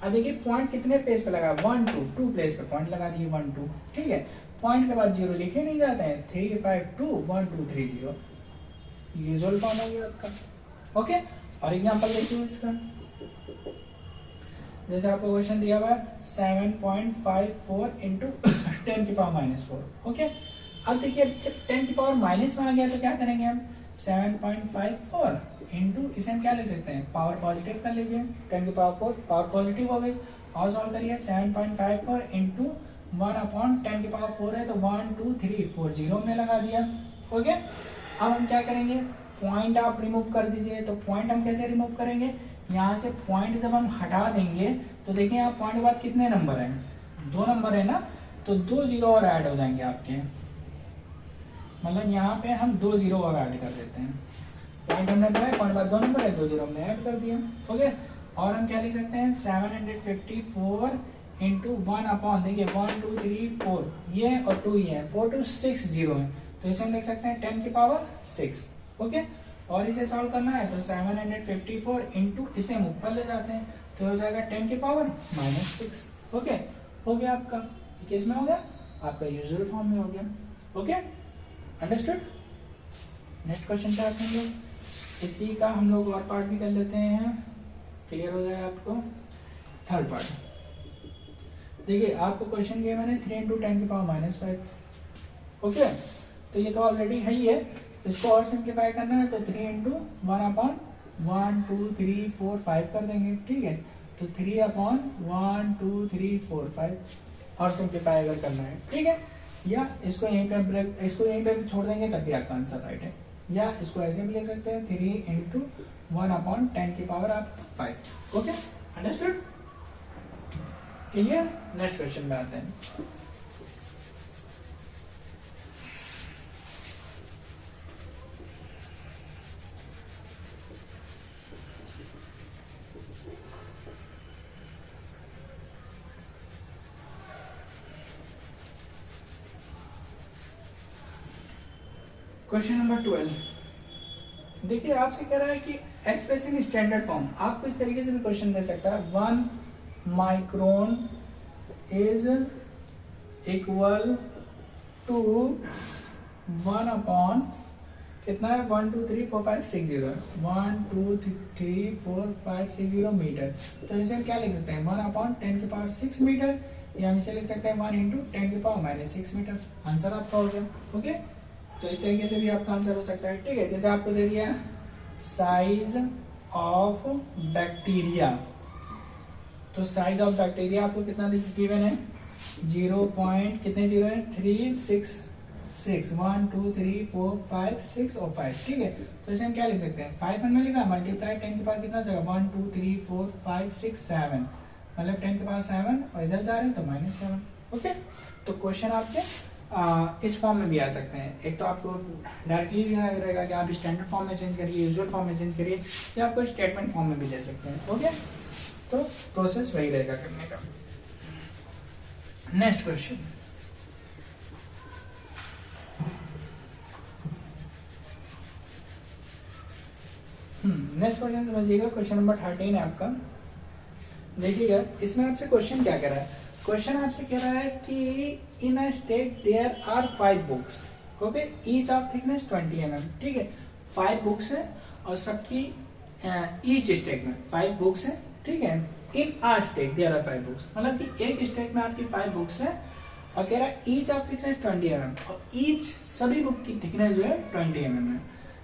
अब देखिए पॉइंट कितने प्लेस पे लगा, 1 2 प्लेस पे पॉइंट लगा दिए, 1 2। ठीक है, पॉइंट के बाद जीरो लिखे नहीं जाते हैं, 3 5 2 1 2 3 0, यूजुअल फॉर्म हो गया आपका। ओके, और एग्जांपल देखिए इसका, जैसे आपको क्वेश्चन दिया हुआ 7.54 इंटू 10 की पावर -4। ओके, अब देखिए 10 की पावर माइनस में आ गया तो क्या करेंगे हम, 7.54 इंटू इसे हम क्या ले सकते हैं, पावर पॉजिटिव कर लीजिए, 10 की पावर 4 पावर पॉजिटिव हो गई, और सॉल्व करिए 7.54 इंटू 1/10 की पावर 4 है तो 1 2 3 4 जीरो में लगा दिया। ओके, अब हम क्या करेंगे, पॉइंट आप रिमूव कर दीजिए। तो पॉइंट हम कैसे रिमूव करेंगे, यहाँ से पॉइंट जब हम हटा देंगे तो देखिए यहाँ पॉइंट के बाद कितने नंबर हैं, 2 नंबर है ना, तो 2 जीरो और ऐड हो जाएंगे आपके, मतलब यहाँ पे हम 2 जीरो और ऐड कर देते हैं। पॉइंट हमने लगाया, पॉइंट बाद 2 नंबर है, 2 जीरो हमने ऐड कर दिया। ओके, और हम क्या लिख सकते हैं, 754 इंटू 1/, देखिए 1 2 3 4 ये और 2 ये है, 4 2 6 जीरो है, तो इसे हम लिख सकते हैं 10 की पावर 6। ओके, और इसे सॉल्व करना है तो 754 इंटू इसे हम ऊपर ले जाते हैं तो हो जाएगा 10 की पावर -6। ओके, हो गया आपका, किस में हो गया, आपका यूजुअल फॉर्म में हो गया। Okay, understood. नेक्स्ट क्वेश्चन पे आते हैं हम लोग, इसी का हम लोग और पार्ट भी कर लेते हैं, क्लियर हो जाए आपको। थर्ड पार्ट देखिए, आपको क्वेश्चन किया मैंने 3 इंटू 10 की पावर -5। ओके, तो ये तो ऑलरेडी है ही है, इसको और सिंप्लीफाई करना है तो 3 इंटू 1/1 2 3 4 5 कर देंगे। ठीक है, तो 3/1 2 3 4 5 और सिंप्लीफाई अगर करना है, ठीक है, या इसको यहीं पे छोड़ देंगे तब भी आपका आंसर राइट है। या इसको ऐसे भी लिख सकते हैं 3 इंटू 1/10 की पावर आप 5। Okay, understood, clear. Next question में आते हैं। Question number 12। देखिए आपसे कह रहा है कि एक्सप्रेस इन स्टैंडर्ड फॉर्म। आपको इस तरीके से भी क्वेश्चन दे सकता है 1 माइक्रोन इज इक्वल टू 1 कितना है 1 2 3 4 5 6 0 1 2 3 4 5 6 0 मीटर। तो इसे हम क्या लिख सकते हैं 1/10 की पावर 6 मीटर, या हम इसे लिख सकते हैं 1 इंटू 10 की पावर -6 मीटर। आंसर आपका हो गया। ओके, तो इस तरीके से भी आपका आंसर हो सकता है। ठीक है, जैसे आपको दे दिया साइज ऑफ बैक्टीरिया, तो साइज ऑफ बैक्टीरिया आपको कितना गिवन है 0 कितने जीरो है 3 6 6 1 2 3 4 5 6 और 5। ठीक है, तो इसे हम क्या लिख सकते हैं 5 हमने लिखा मल्टीप्लाई 10 के पावर कितना जाएगा 1 2 3 4 5 6 7, मतलब 10 के पावर 7 और इधर जा रहे हैं तो -7। ओके, तो क्वेश्चन आपके इस फॉर्म में भी आ सकते हैं। एक तो आपको डायरेक्टली रहेगा कि आप स्टैंडर्ड फॉर्म में चेंज करिए, यूजुअल फॉर्म में चेंज करिए, या आपको स्टेटमेंट फॉर्म में भी ले सकते हैं। ओके, तो प्रोसेस वही रहेगा करने का। नेक्स्ट क्वेश्चन, नेक्स्ट क्वेश्चन समझिएगा। क्वेश्चन नंबर 13 है आपका। देखिएगा इसमें आपसे क्वेश्चन क्या कह रहा है। क्वेश्चन आपसे कह रहा है कि in a stack there are 5 books, okay, each of thickness 20 mm। ठीक है, 5 बुक्स है और सबकी ईच स्टेक में 5 बुक्स है। ठीक है, इन आ स्टेक देयर आर 5 बुक्स, मतलब कि एक स्टेक में आपकी 5 बुक्स है और कह रहा है ईच ऑफ थिकनेस 20 mm, और ईच सभी बुक की थिकनेस जो है 20 mm है।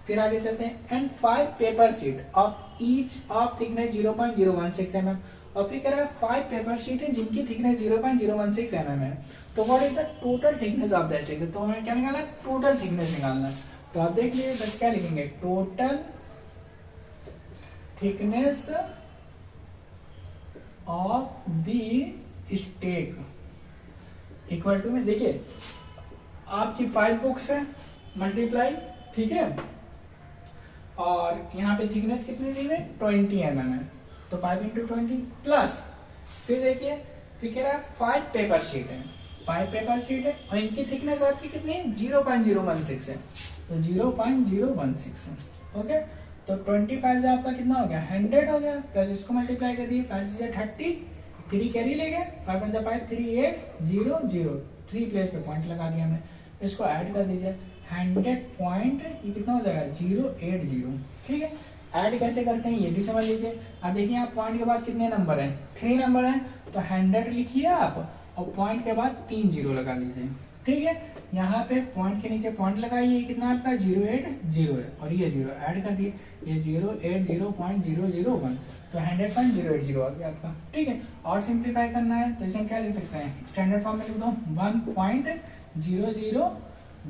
फिर आगे चलते हैं and 5 paper sheet of each of thickness 0.016 mm, और फिर कह रहा है 5 पेपर शीट है जिनकी थिकनेस 0.016 mm है। तो what is the total thickness of that stack, तो हमें क्या निकालना है टोटल थिकनेस निकालना है। तो आप देख लीजिए बस क्या लिखेंगे total thickness of the stack equal to में, देखिए आपकी 5 बुक्स है मल्टीप्लाई, ठीक है, और यहाँ पे थिकनेस कितनी दी है 20 mm है, तो 5 इंटू 20 प्लस फिर देखिए फिर कह रहा है 5 पेपर शीट है, 5 पेपर शीट है और इनकी थिकनेस आपकी कितनी है 0.016 है, तो 0.016 है। ओके, तो 25 से आपका कितना हो गया 100 हो गया, प्लस इसको मल्टीप्लाई कर दिए 5 से 30, 3 कैरी ले गए 5 1 5 3 8 0 0 3 प्लेस पे पॉइंट लगा दिया हमने, इसको ऐड कर दीजिए 100 पॉइंट ये कितना हो जाएगा 080। ठीक है, ऐड कैसे करते हैं ये भी समझ लीजिए। अब देखिए आप पॉइंट के बाद कितने नंबर हैं 3 नंबर हैं, तो 100 लिखिए आप और पॉइंट के बाद 3 जीरो लगा लीजिए। ठीक है, यहाँ पे पॉइंट के नीचे पॉइंट लगाइए, कितना आपका 080 है और ये 0 ऐड कर दिए, ये 080.001, तो 100.080 आ गया आपका। ठीक है, और सिंप्लीफाई करना है तो इसे हम क्या लिख सकते हैं स्टैंडर्ड फॉर्म में लिख दो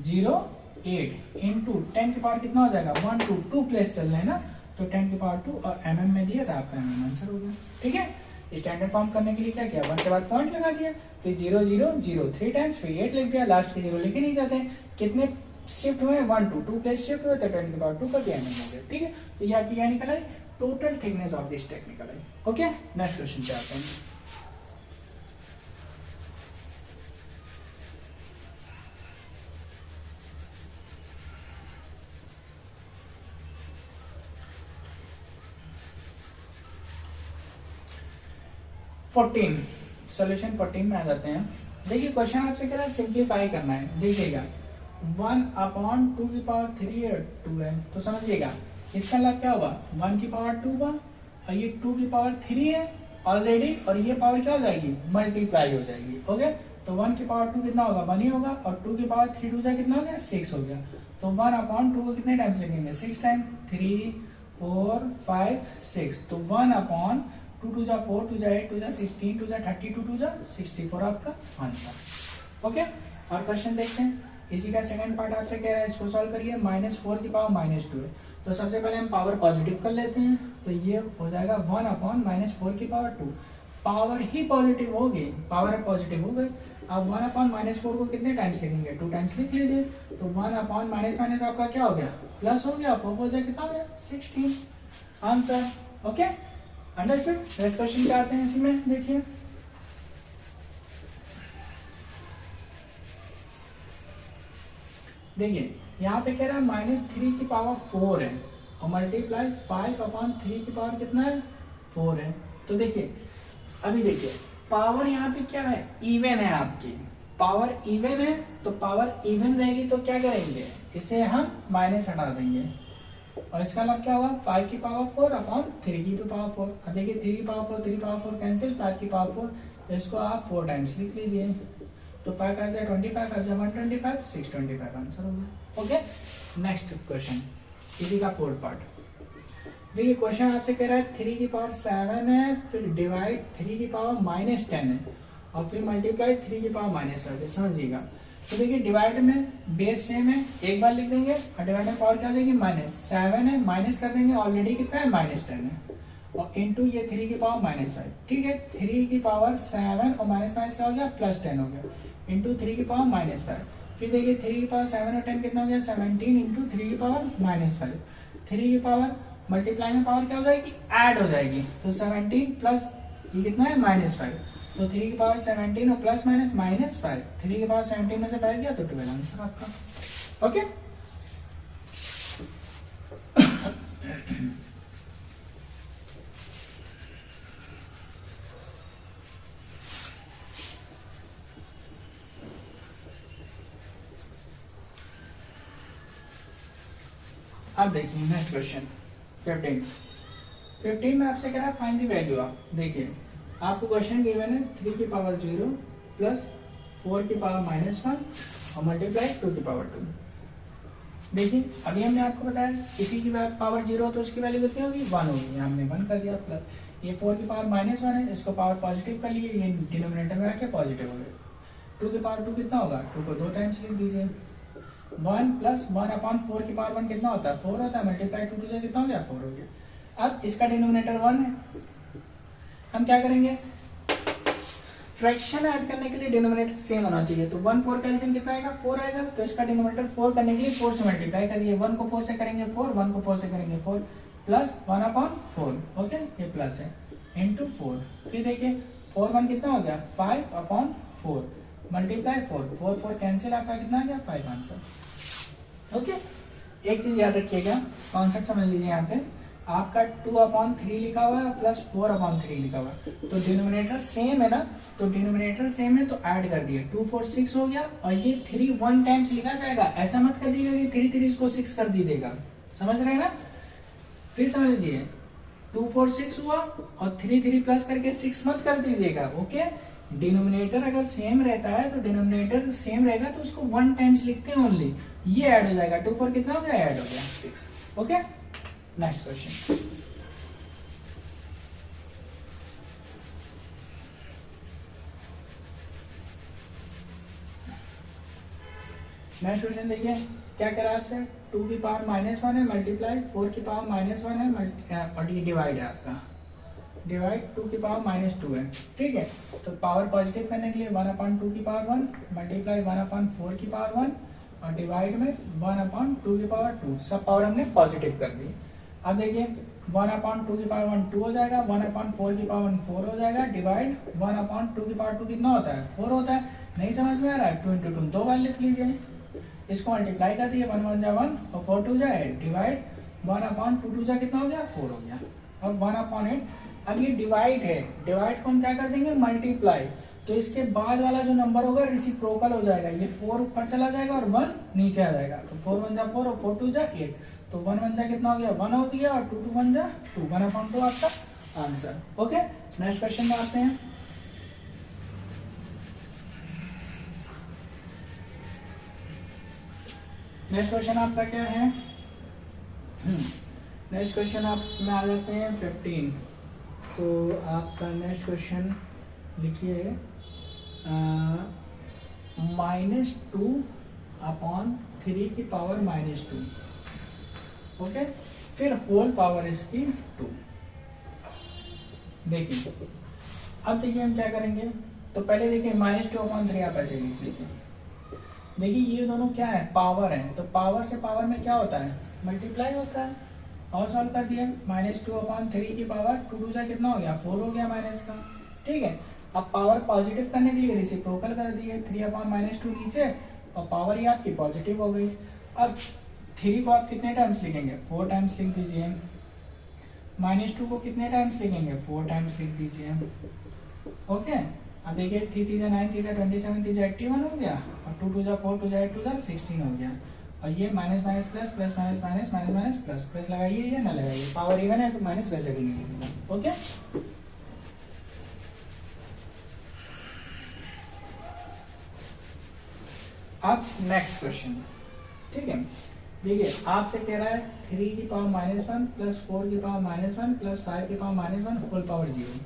1.0008 इंटू 10 की पावर कितना हो जाएगा 1 2 प्लेस चल रहे हैं ना, तो 10 की पावर 2 और mm में दिया था आपका mm आंसर हो गया। ठीक है, स्टैंडर्ड फॉर्म करने के लिए क्या किया 1 के बाद पॉइंट लगा दिया, फिर 0 0 0 3 टाइम्स, फिर 8 लिख दिया, लास्ट के 0 लिखे नहीं जाते, कितने शिफ्ट हुए 1 2 प्लेस शिफ्ट हुए तो 10 की पावर 2 कर दिया mm हो गया। ठीक है, तो ये आपकी क्या निकल आई total thickness of this technical आई। ओके, नेक्स्ट क्वेश्चन पे आते हैं। सोल्यूशन 14 में आ जाते हैं। देखिए क्वेश्चन आपसे कह रहा है सिंप्लीफाई करना है। देखिएगा 1/2 की पावर 3 है 2 है, तो समझिएगा इसका लाभ क्या होगा 1 की पावर 2 हुआ और ये 2 की पावर 3 है ऑलरेडी, और ये पावर क्या हो जाएगी मल्टीप्लाई हो जाएगी। ओके, तो 1 की पावर 2 कितना होगा 1 ही होगा, और 2 की पावर 3 2 जा कितना हो गया 6 हो गया, तो 1/2 को कितने टाइम्स लिखेंगे 6 टाइम, 3 4 5 6, तो 1/2 2 जा 4 2 जा 8 2 जा 16 2 जा 32 2 जा 64 आपका आंसर। ओके, और क्वेश्चन देखते हैं। इसी का सेकंड पार्ट आपसे कह रहा है इसको सॉल्व करिए, -4 की पावर -2 है। तो सबसे पहले हम पावर पॉजिटिव कर लेते हैं, तो ये हो जाएगा 1/-4 की पावर 2। पावर ही पॉजिटिव होगी, पावर पॉजिटिव हो गई। अब 1/-4 को कितने टाइम्स लिखेंगे, 2 टाइम्स लिख लीजिए। तो 1/- आपका क्या हो गया, प्लस हो गया, 4 4 कितना हो गया 16 answer. Okay understood. Next question पे आते हैं, इसी में देखिए यहाँ पे कह रहा है -3 की पावर 4 है और मल्टीप्लाई 5/3 की पावर कितना है 4 है। तो देखिए अभी देखिए पावर यहाँ पे क्या है, इवन है, आपकी पावर इवन है। तो पावर इवन रहेगी तो क्या करेंगे, इसे हम माइनस हटा देंगे और इसका मतलब क्या होगा 5 की पावर 4/3 की पावर 4। अब देखिए 3 की पावर 4 3 पावर 4 कैंसिल, 5 की पावर 4, इसको आप 4 टाइम्स लिख लीजिए। तो 5 5 25, 5 125, 625 आंसर हो गया। ओके नेक्स्ट क्वेश्चन, इसी का फोर्थ पार्ट। देखिए क्वेश्चन आपसे कह रहा है 3 की पावर 7 है, फिर डिवाइड 3 की पावर -10 है और फिर मल्टीप्लाई 3 की पावर -5 है। समझिएगा तो देखिए डिवाइड में बेस सेम है, एक बार लिख देंगे और डिवाइड में पावर क्या हो जाएगी -7 है, माइनस कर देंगे, ऑलरेडी कितना है -10 है और इनटू ये 3 की पावर -5। ठीक है 3 की पावर 7 और -5 क्या हो गया +10 हो गया, इंटू 3 की पावर -5। फिर देखिए 3 की पावर 7 और 10 कितना हो गया 17 इंटू 3 की पावर -5। 3 की पावर मल्टीप्लाई में पावर क्या हो जाएगी, ऐड हो जाएगी। तो 17 प्लस ये कितना है -5, तो 3 की पावर 17 और प्लस -5। 3 की पावर 17 में से 5 गया तो 12 आंसर आपका। ओके अब देखिए नेक्स्ट क्वेश्चन 15 में आपसे कह रहा है फाइंड द वैल्यू ऑफ। देखिए आपको क्वेश्चन गिवन है 3 की पावर 0 प्लस 4 की पावर -1 और मल्टीप्लाई 2 की पावर 2। देखिए अभी हमने आपको बताया किसी की पावर 0 तो उसकी वैल्यू कितनी होगी 1 होगी, हमने 1 कर दिया प्लस ये 4 की पावर -1 है, इसको पावर पॉजिटिव कर लिए, ये डिनोमिनेटर में आके पॉजिटिव हो गया। 2 की पावर 2 कितना होगा, 2 को 2 टाइम्स लिख दीजिए। 1 प्लस 1/4 की पावर 1 कितना होता है 4 होता है, मल्टीप्लाई 2 से कितना हो गया 4 हो गया। अब इसका डिनोमिनेटर 1 है, हम क्या करेंगे फ्रैक्शन ऐड करने के लिए डिनोमिनेटर सेम होना चाहिए। तो 1 4 का एलसीएम कितना आएगा 4 आएगा, तो इसका डिनोमिनेटर 4 करने के लिए 4 से मल्टीप्लाई करिए। 1 को 4 से करेंगे 4, 1 को 4 से करेंगे 4 प्लस 1/4। ओके ये प्लस है इंटू 4। फिर देखिए 4 1 कितना हो गया 5/4 मल्टीप्लाई 4 4 4 कैंसिल, आपका कितना आ गया 5 आंसर। ओके एक चीज याद रखिएगा, कॉन्सेप्ट समझ लीजिए, यहाँ पे आपका 2/3 लिखा हुआ है प्लस 4/3 लिखा हुआ है, तो डिनोमिनेटर सेम है ना, तो डिनोमिनेटर सेम है तो ऐड कर दिए 2 4 6 हो गया और ये 3 1 टाइम्स लिखा जाएगा, ऐसा मत कर दीजिएगा कि 3 3 इसको 6 कर दीजिएगा, समझ रहे हैं ना। फिर समझ लीजिए 2 4 6 हुआ और 3 3 प्लस करके 6 मत कर दीजिएगा। ओके डिनोमिनेटर अगर सेम रहता है तो डिनोमिनेटर सेम रहेगा तो उसको 1 टाइम्स लिखते हैं ओनली, ये ऐड हो जाएगा 2 4 कितना हो गया ऐड हो गया 6। ओके नेक्स्ट क्वेश्चन देखिए क्या कह रहा है आपसे 2 की पावर -1 है मल्टीप्लाई 4 की पावर -1 है और ये डिवाइड है आपका, डिवाइड 2 की पावर -2 है। ठीक है तो पावर पॉजिटिव करने के लिए 1/2 की पावर 1 मल्टीप्लाई 1/4 की पावर 1 और डिवाइड में 1/2 की पावर 2, सब पावर हमने पॉजिटिव कर दी। अब देखिए 1/2 की पावर 1 2 हो जाएगा, 1/4 की पावर 4 हो जाएगा, डिवाइड 1/2 की पावर 2 कितना होता है 4 होता है। नहीं समझ में आ रहा है 2 × 2 दो बार लिख लीजिए, इसको मल्टीप्लाई कर दिए 1 1 जा 1 और 4 2 जा 8, डिवाइड 1/2 2 जा कितना हो गया 4 हो गया। अब 1/8, अब ये डिवाइड है, डिवाइड को हम क्या कर देंगे मल्टीप्लाई, तो इसके बाद वाला जो नंबर होगा रेसिप्रोकल हो जाएगा, ये 4 ऊपर चला जाएगा और 1 नीचे आ जाएगा, तो 4 1 जा 4 और 4 2 जा 8, तो 1 1 जा कितना हो गया 1 हो गया और 2 2 1 जा 2, 1/2 आपका आंसर। ओके नेक्स्ट क्वेश्चन में आते हैं। नेक्स्ट क्वेश्चन आपका क्या है, नेक्स्ट क्वेश्चन आप में आ जाते हैं 15। तो आपका नेक्स्ट क्वेश्चन लिखिए -2 अपॉन 3 की पावर -2, ओके। फिर होल पावर इसकी 2। देखिए अब देखिए हम क्या करेंगे, तो पहले देखिए -2/3 आप ऐसे लिख लीजिए। देखिए ये दोनों क्या है, पावर है, तो पावर से पावर में क्या होता है, मल्टीप्लाई होता है। और सॉल्व कर दिया, -2/3 की पावर 2 जा कितना हो गया, 4 हो गया माइनस का, ठीक है। अब पावर पॉजिटिव करने के लिए रेसिप्रोकल कर दिए, 3/-2 नीचे और पावर ये आपकी पॉजिटिव हो गई। अब 3 को आप कितने टाइम्स लिखेंगे, 4 टाइम्स लिख दीजिए। -2 को कितने टाइम्स लिखेंगे, 4 टाइम्स लिख दीजिए, ओके। अब देखिए 3 3 9 3 27 3 81 हो गया, और 2 2 4 2 8 2 16 हो गया। और ये minus minus plus plus minus minus minus minus plus plus लगाइए या ना लगाइए, पावर इवन है तो माइनस वैसे भी नहीं लिखेगा, ओके। अब नेक्स्ट क्वेश्चन, ठीक है। देखिए आपसे कह रहा है 3 की पावर -1 प्लस 4 की पावर -1 प्लस 5 की पावर -1 होल पावर 0।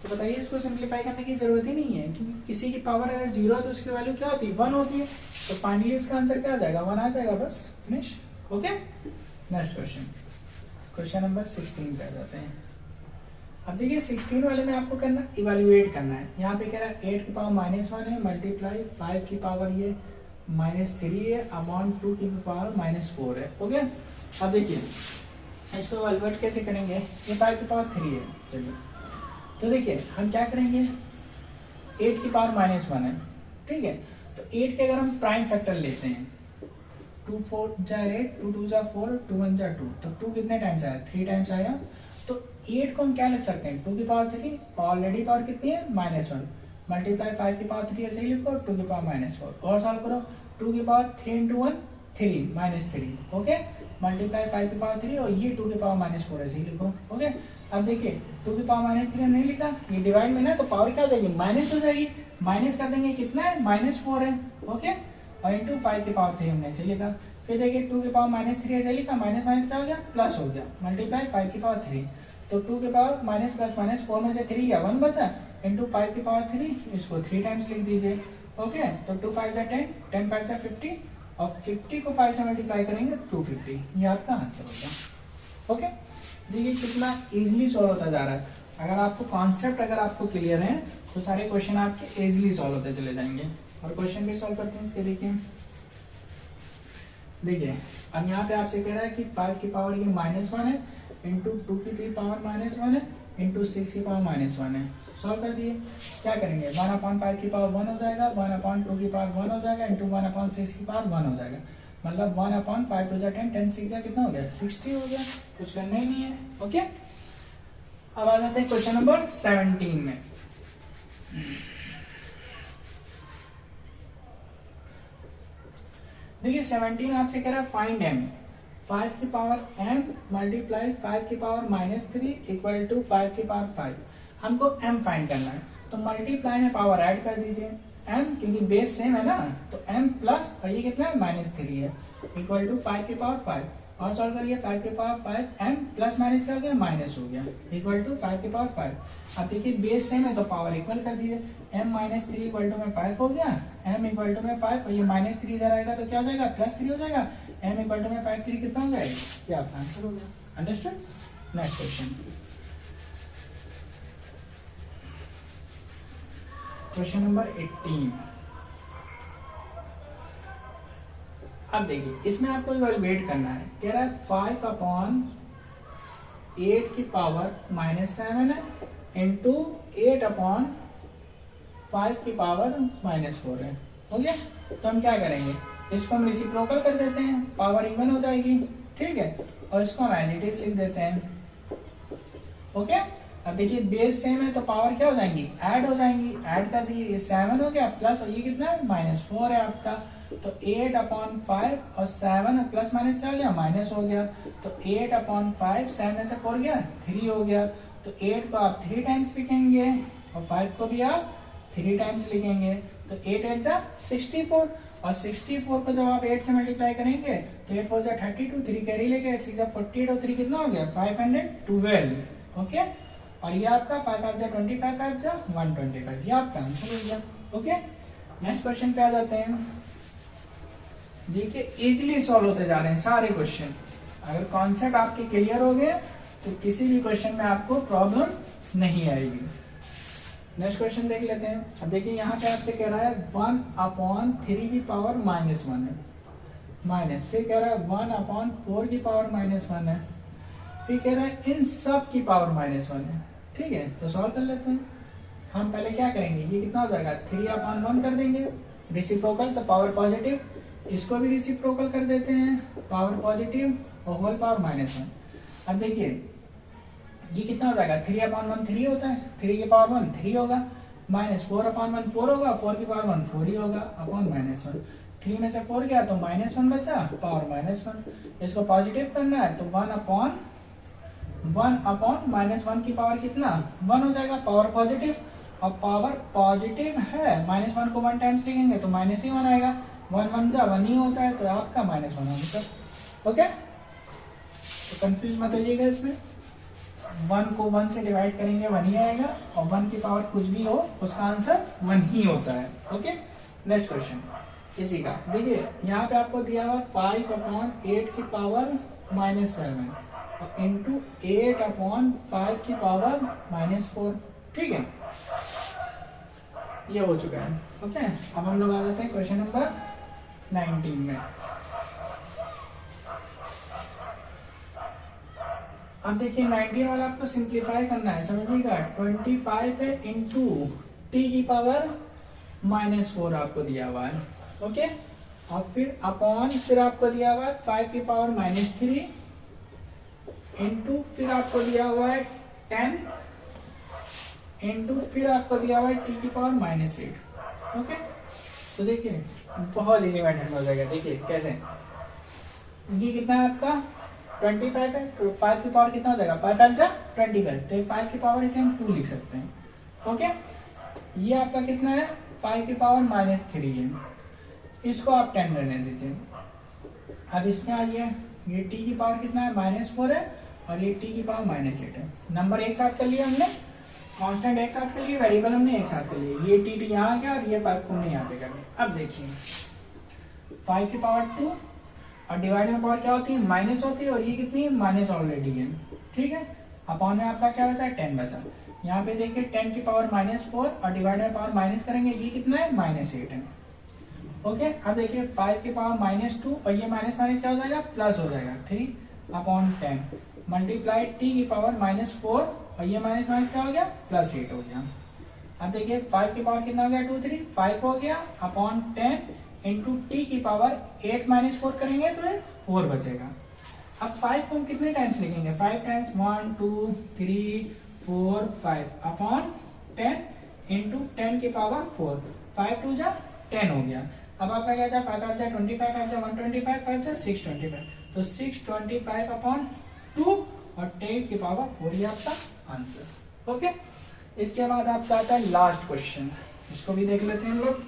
तो बताइए इसको सिंप्लीफाई करने की जरूरत ही नहीं है, क्योंकि किसी की पावर अगर 0 है तो उसकी वैल्यू क्या होती है, 1 होती है। तो फाइनली इसका आंसर क्या आ जाएगा, 1 आ जाएगा, बस finish, okay. Next question, question number 16 पे आ जाते हैं। अब देखिए 16 वाले में आपको करना इवेल्युएट करना है। यहाँ पे कह रहा है 8 की पावर -1 है मल्टीप्लाई 5 की पावर ये -3 है अपॉन 2 की पावर -4 है, ओके। अब देखिए इसको इवेल्युएट कैसे करेंगे, ये 5 की पावर 3 है, चलिए। तो देखिए हम क्या करेंगे, 8 की पावर -1 है, ठीक है। तो 8 के अगर हम प्राइम फैक्टर लेते हैं, 2 4 जा 8, 2 2 जा 4, 2 1 जा 2, तो 2 कितने टाइम्स आया, 3 टाइम्स आया। तो 8 को हम क्या लिख सकते हैं, 2 की पावर 3, ऑलरेडी पावर कितनी है -1, मल्टीप्लाई 5 की पावर 3 ऐसे ही लिखो, 2 की पावर -4 और सॉल्व करो, 2 की पावर 3 इंटू 1 3 -3, ओके। मल्टीप्लाई 5 की पावर 3 और ये 2 की पावर -4 ऐसे ही लिखो, ओके। अब देखिए 2 की पावर -3 नहीं लिखा, ये डिवाइड में ना, तो पावर क्या हो जाएगी, माइनस हो जाएगी। माइनस कर देंगे, कितना है, -4 है, ओके। और इंटू 5 की पावर 3 हमने ऐसे लिखा। फिर देखिए 2 की पावर -3 ऐसे लिखा, माइनस माइनस क्या हो गया, प्लस हो गया, मल्टीप्लाई 5 की पावर 3। तो 2 की पावर माइनस प्लस माइनस 4 में से 3 गया, 1 बचा, इंटू 5 की पावर 3, इसको 3 टाइम्स लिख दीजिए, ओके। तो 2 5 जा 10, 10 5 जा 50, और 50 को 5 से मल्टीप्लाई करेंगे 250, ये आपका आंसर हो गया, ओके। देखिए कितना इजीली सॉल्व होता जा रहा है। अगर आपको कॉन्सेप्ट अगर आपको क्लियर है तो सारे क्वेश्चन आपके इजीली सॉल्व होते चले जाएंगे। और क्वेश्चन भी सॉल्व करते हैं इसके, देखिए अब यहाँ पे आपसे कह रहा है कि 5 की पावर ये -1 है, इंटू 2 की पावर -1 है, इंटू 6 की पावर -1 है। सॉल्व कर दिए, क्या करेंगे, 1/5 की पावर 1 हो जाएगा, 1/2 की पावर 1 हो जाएगा, इंटू 1/6 की पावर 1 हो जाएगा। मतलब 1/5 2 10, 10 6 जा कितना हो गया, 60 हो गया, कुछ करना ही नहीं है, ओके। अब आ जाते हैं क्वेश्चन नंबर 17 में। देखिए 17 आपसे कह रहा है फाइंड m, 5 की पावर m मल्टीप्लाई 5 की पावर -3 इक्वल टू 5 की पावर 5। हमको m फाइंड करना है, तो मल्टीप्लाई में पावर ऐड कर दीजिए, m क्योंकि बेस सेम है ना, तो m प्लस और ये कितना है -3 है, इक्वल टू 5 की पावर 5। और सॉल्व करिए, 5 की पावर 5, m प्लस माइनस क्या हो गया, माइनस हो गया, इक्वल टू 5 की पावर 5। अब देखिए बेस सेम है तो पावर इक्वल कर दीजिए, m -3 इक्वल टू में 5 हो गया, m इक्वल टू में 5 और ये -3 इधर आएगा तो क्या हो जाएगा, +3 हो जाएगा, m इक्वल टू में 5 3 कितना हो जाएगा, ये आपका आंसर हो गया, understood. Next question, question number 18। अब देखिए इसमें आपको इवैल्यूएट करना है, कह रहा है 5/8 की पावर -7 है, इंटू 8/5 की पावर -4 है, हो गया। तो हम क्या करेंगे, इसको हम रेसिप्रोकल कर देते हैं, पावर इवन हो जाएगी, ठीक है। और इसको हम एज इट इज लिख देते हैं, ओके। अब देखिए बेस सेम है तो पावर क्या हो जाएंगी, ऐड हो जाएंगी, ऐड कर दिए, ये 7 हो गया प्लस और ये कितना है, -4 है आपका। तो 8/5 और 7 प्लस माइनस क्या हो गया, माइनस हो गया। तो 8/5, 7 से 4 गया, 3 हो गया। तो 8 को आप 3 टाइम्स लिखेंगे और 5 को भी आप 3 टाइम्स लिखेंगे। तो 8 8 जा 64 और 64 को जब आप 8 से मल्टीप्लाई करेंगे तो 8 4 जा 32, 3 कैरी लेके 8 6 जा 48 और 3 कितना हो गया, 512, ओके। और ये आपका 5 5 जा 25, 5 जा 125, ये आपका आंसर हो गया, ओके। नेक्स्ट क्वेश्चन पे आ जाते हैं। देखिए इजीली सॉल्व होते जा रहे हैं सारे क्वेश्चन। अगर कॉन्सेप्ट आपके क्लियर हो गए तो किसी भी क्वेश्चन में आपको प्रॉब्लम नहीं आएगी। नेक्स्ट क्वेश्चन देख लेते हैं। अब देखिए यहाँ पे आपसे कह रहा है 1/3 की पावर -1 है, माइनस, फिर कह रहा है 1/4 की पावर -1 है, फिर कह रहा है इन सब की पावर -1 है। ठीक है, तो सॉल्व कर लेते हैं। हम पहले क्या करेंगे, ये कितना हो जाएगा 3/1 कर देंगे, रेसिप्रोकल तो पावर पॉजिटिव, इसको भी रेसिप्रोकल कर देते हैं, पावर पॉजिटिव और होल पावर -1। अब देखिए ये कितना हो जाएगा 3/1 3 होता है, 3 की पावर 1 3 होगा, -4/1 4 होगा, 4 की पावर 1 4 ही होगा, अपॉन -1। 3 में से 4 गया तो -1 बचा, पावर -1। इसको पॉजिटिव करना है तो 1/1 -1 की पावर कितना 1 हो जाएगा, पावर पॉजिटिव। और पावर पॉजिटिव है, -1 को 1 टाइम्स लिखेंगे तो -1 आएगा, 1 1 जा 1 ही होता है तो आपका -1 होगा। ओके, तो कंफ्यूज मत होइएगा इसमें। 1 को 1 से डिवाइड करेंगे 1 ही आएगा, और 1 की पावर कुछ भी हो उसका आंसर 1 ही होता है। ओके, नेक्स्ट क्वेश्चन इसी का देखिए, यहाँ पे आपको दिया हुआ 5/8 की पावर -7 और इंटू 8/5 की पावर -4। ठीक है, ये हो चुका है। ओके, अब हम लोग आ जाते हैं क्वेश्चन नंबर 19 में। अब देखिए 19 वाला आपको सिंप्लीफाई करना है, समझिएगा। 25 है इंटू टी की पावर -4 आपको दिया हुआ है। ओके, और फिर अपॉन, फिर आपको दिया हुआ है 5 की पावर -3 इंटू, फिर आपको दिया हुआ है 10 इंटू, फिर आपको दिया हुआ है टी की पावर -8। ओके, तो देखिए बहुत इजी मेथड में हो जाएगा। देखिए कैसे, ये कितना है आपका 25 है, तो 5 की पावर कितना हो जाएगा 5 5 जा 25, तो 5 की पावर इसे हम 2 लिख सकते हैं। ओके, ये आपका कितना है 5 की पावर -3 है, इसको आप 10 रहने दीजिए। अब इसमें आइए, ये टी की पावर कितना है -4 है और ये टी की पावर -8 है। नंबर एक साथ कर लिया हमने, कांस्टेंट एक साथ कर लिए, वेरिएबल हमने एक साथ कर लिए। ये टी यहाँ आ गया और ये 5 को हमने यहाँ पे कर दिया। अब देखिए 5 की पावर 2 और डिवाइड में पावर क्या होती है माइनस होती है, और ये कितनी है माइनस ऑलरेडी है। ठीक है, अपॉन में आपका क्या बचा 10 बचा। यहाँ पे देखिए 10 की पावर -4 और डिवाइड में पावर माइनस करेंगे, ये कितना है -8 है। ओके, अब देखिए 5 की पावर -2 और ये माइनस माइनस क्या हो जाएगा प्लस हो जाएगा 3/10 मल्टीप्लाई टी की पावर -4 और ये माइनस माइनस क्या हो गया +8 हो गया। अब देखिए 5 की पावर कितना हो गया 2 3 5 हो गया, अपॉन 10 इंटू टी की पावर 8 -4 करेंगे तो ये 4 बचेगा। अब 5 को हम कितने टाइम्स लिखेंगे 5 टाइम्स 1 2 3 4 5 अपॉन 10 इंटू 10 की पावर 4, 5 2 जा 10 हो गया। अब आपका क्या जा 5 5 जा 25 5 जा 125 5 जा 625, तो 625 अपॉन 2 और 10 की पावर 4 ही आपका आंसर। ओके, इसके बाद आपका आता है लास्ट क्वेश्चन, इसको भी देख लेते हैं हम लोग।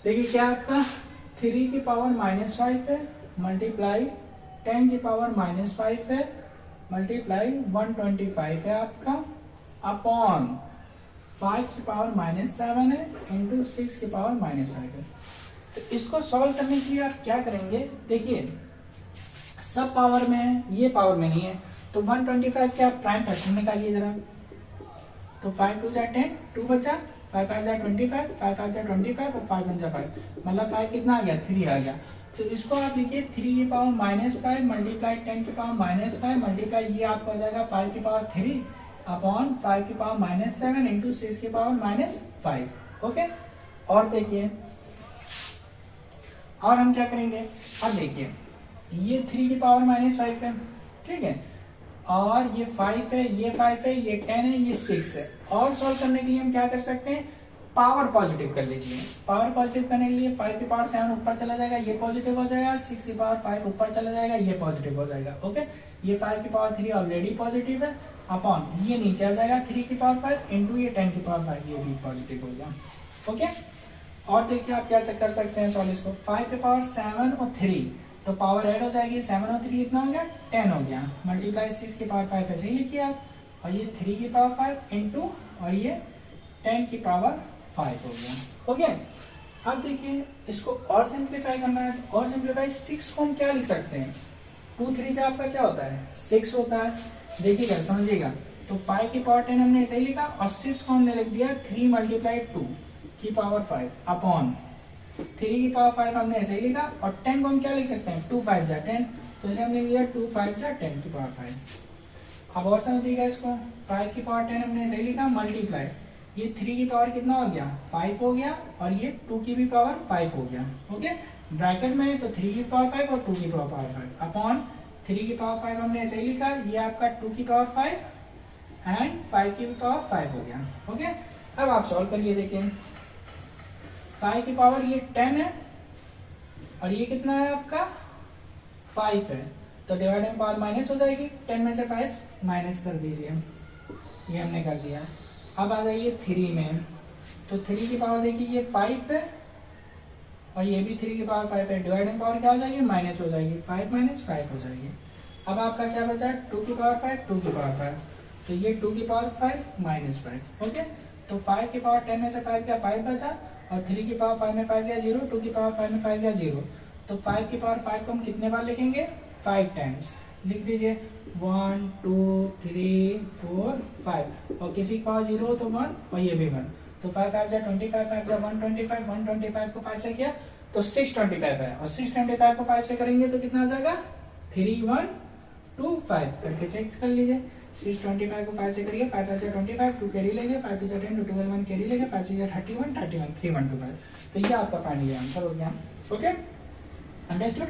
देखिए क्या आपका 3 की पावर -5 है मल्टीप्लाई 10 की पावर -5 है मल्टीप्लाई 125 है आपका, अपॉन 5 की पावर -7 है इंटू 6 की पावर -5 है। तो इसको सॉल्व करने के लिए आप क्या करेंगे, देखिए सब पावर में है, ये पावर में नहीं है, तो 125 के आप प्राइम फैक्टर निकालिए जरा। तो 5 2 जा 10 2 बचा, 5 5 जा 25 5 5 जा 25 और 5 1 जा 5, मतलब 5 कितना आ गया 3 आ गया। तो इसको आप लिखिए 3 की पावर -5 मल्टीप्लाई 10 की पावर -5 मल्टीप्लाई ये आपका हो जाएगा 5 की पावर 3 अपॉन 5 की पावर -7 इंटू 6 की पावर -5। ओके, और देखिए और हम क्या करेंगे, अब देखिए ये 3 की पावर -5 है, ठीक है, और ये 5 है, ये 5 है, ये 10 है, ये 6 है। और सॉल्व करने के लिए हम क्या कर सकते हैं, पावर पॉजिटिव कर लीजिए। पावर पॉजिटिव करने के लिए 5 की पावर 7 ऊपर चला जाएगा, ये पॉजिटिव हो जाएगा, 6 की पावर 5 ऊपर चला जाएगा, ये पॉजिटिव हो जाएगा। ओके, ये 5 की पावर 3 ऑलरेडी पॉजिटिव है, अपॉन ये नीचे आ जाएगा 3 की पावर 5 इंटू ये 10 की पावर 5, ये भी पॉजिटिव हो गया। ओके, और देखिए आप क्या कर सकते हैं सॉल्व इसको, 5 की पावर 7 और 3 तो पावर ऐड हो जाएगी, 7 और 3 कितना हो गया 10 हो गया, मल्टीप्लाई 6 की पावर 5 ऐसे ही लिखिए आप, और ये 3 की पावर 5 इंटू और ये 10 की पावर 5 हो गया। हो गया। अब देखिए इसको और सिंप्लीफाई करना है, और सिंप्लीफाई 6 को हम क्या लिख सकते हैं, 2 3 से आपका क्या होता है 6 होता है। देखिएगा समझिएगा, तो 5 की पावर 10 हमने ऐसे ही लिखा और 6 को हमने लिख दिया 3 मल्टीप्लाई 2 की पावर 5 अपॉन 3 की पावर 5 हमने ऐसे ही लिखा, और 10 को हम क्या लिख सकते हैं 2 5 जा 10, तो इसे हमने लिया 2 5 जा 10 की पावर 5। अब और समझिएगा इसको, 5 की पावर 10 हमने ऐसे ही लिखा मल्टीप्लाई, ये 3 की पावर कितना हो गया 5 हो गया, और ये 2 की भी पावर 5 हो गया। ओके, ब्रैकेट में तो 3 की पावर 5 और 2 की पावर 5 अपॉन 3 की पावर 5 हमने ऐसे ही लिखा, ये आपका 2 की पावर 5 एंड 5 की भी पावर 5 हो गया। ओके, अब आप सॉल्व करिए। देखिए 5 की पावर ये 10 है और ये कितना है आपका 5 है, तो डिवाइड में पावर माइनस हो जाएगी, 10 में से 5 माइनस कर दीजिए, ये हमने कर दिया। अब आ जाइए 3 में, तो 3 की पावर देखिए ये 5 है और ये भी 3 की पावर 5 है, डिवाइड में पावर क्या हो जाएगी माइनस हो जाएगी, 5 माइनस 5 हो जाएगी। अब आपका क्या बचा 2 की पावर 5 2 की पावर 5, तो ये 2 की पावर 5 माइनस 5। ओके, तो 5 की पावर 10 में से 5 गया 5 बचा, और 3 की पावर 5 में 5 गया 0, 2 की पावर 5 में 5 गया 0, तो 5 की पावर 5 को हम कितने बार लिखेंगे 5 टाइम्स, लिख दीजिए 1 2 3 4 5, और किसी की पावर 0 हो तो 1 और ये भी 1, तो 5 5 जा 25 5 जा 125, 125 को 5 से किया तो 625 है, और 625 को 5 से करेंगे तो कितना आ जाएगा 3125 करके चेक कर लीजिए। 625 को 5 से करिए, 5 5 जा 25, 2 कैरी लेंगे, 5 2 जा 10, 2 12 1 कैरी लेंगे, 5 6 जा 31 31 3125, तो ये आपका फाइनल आंसर हो गया। Okay, understood.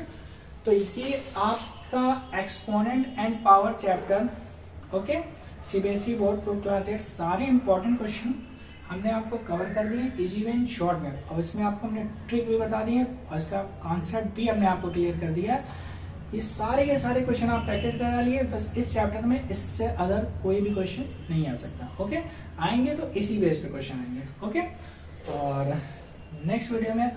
तो ये आपका exponent and power chapter, okay, CBSE board for class 8 सारे इंपॉर्टेंट क्वेश्चन हमने आपको कवर कर दिए इजी वे इन शॉर्ट में, और इसमें आपको हमने ट्रिक भी बता दी है और इसका कॉन्सेप्ट भी हमने आपको क्लियर कर दिया है। ये सारे के सारे क्वेश्चन आप प्रैक्टिस करा लिए, बस इस चैप्टर में इससे अदर कोई भी क्वेश्चन नहीं आ सकता। ओके, आएंगे तो इसी बेस पे क्वेश्चन आएंगे। ओके, और नेक्स्ट वीडियो में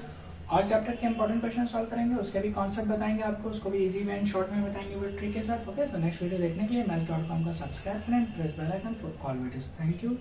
और चैप्टर के इंपॉर्टेंट क्वेश्चन सॉल्व करेंगे, उसके भी कॉन्सेप्ट बताएंगे आपको, उसको भी इजी वे एंड शॉर्ट में बताएंगे वो ट्रिक के साथ। ओके, तो नेक्स्ट वीडियो देखने के लिए maths.com का सब्सक्राइब करें, press bell icon for all videos. Thank you.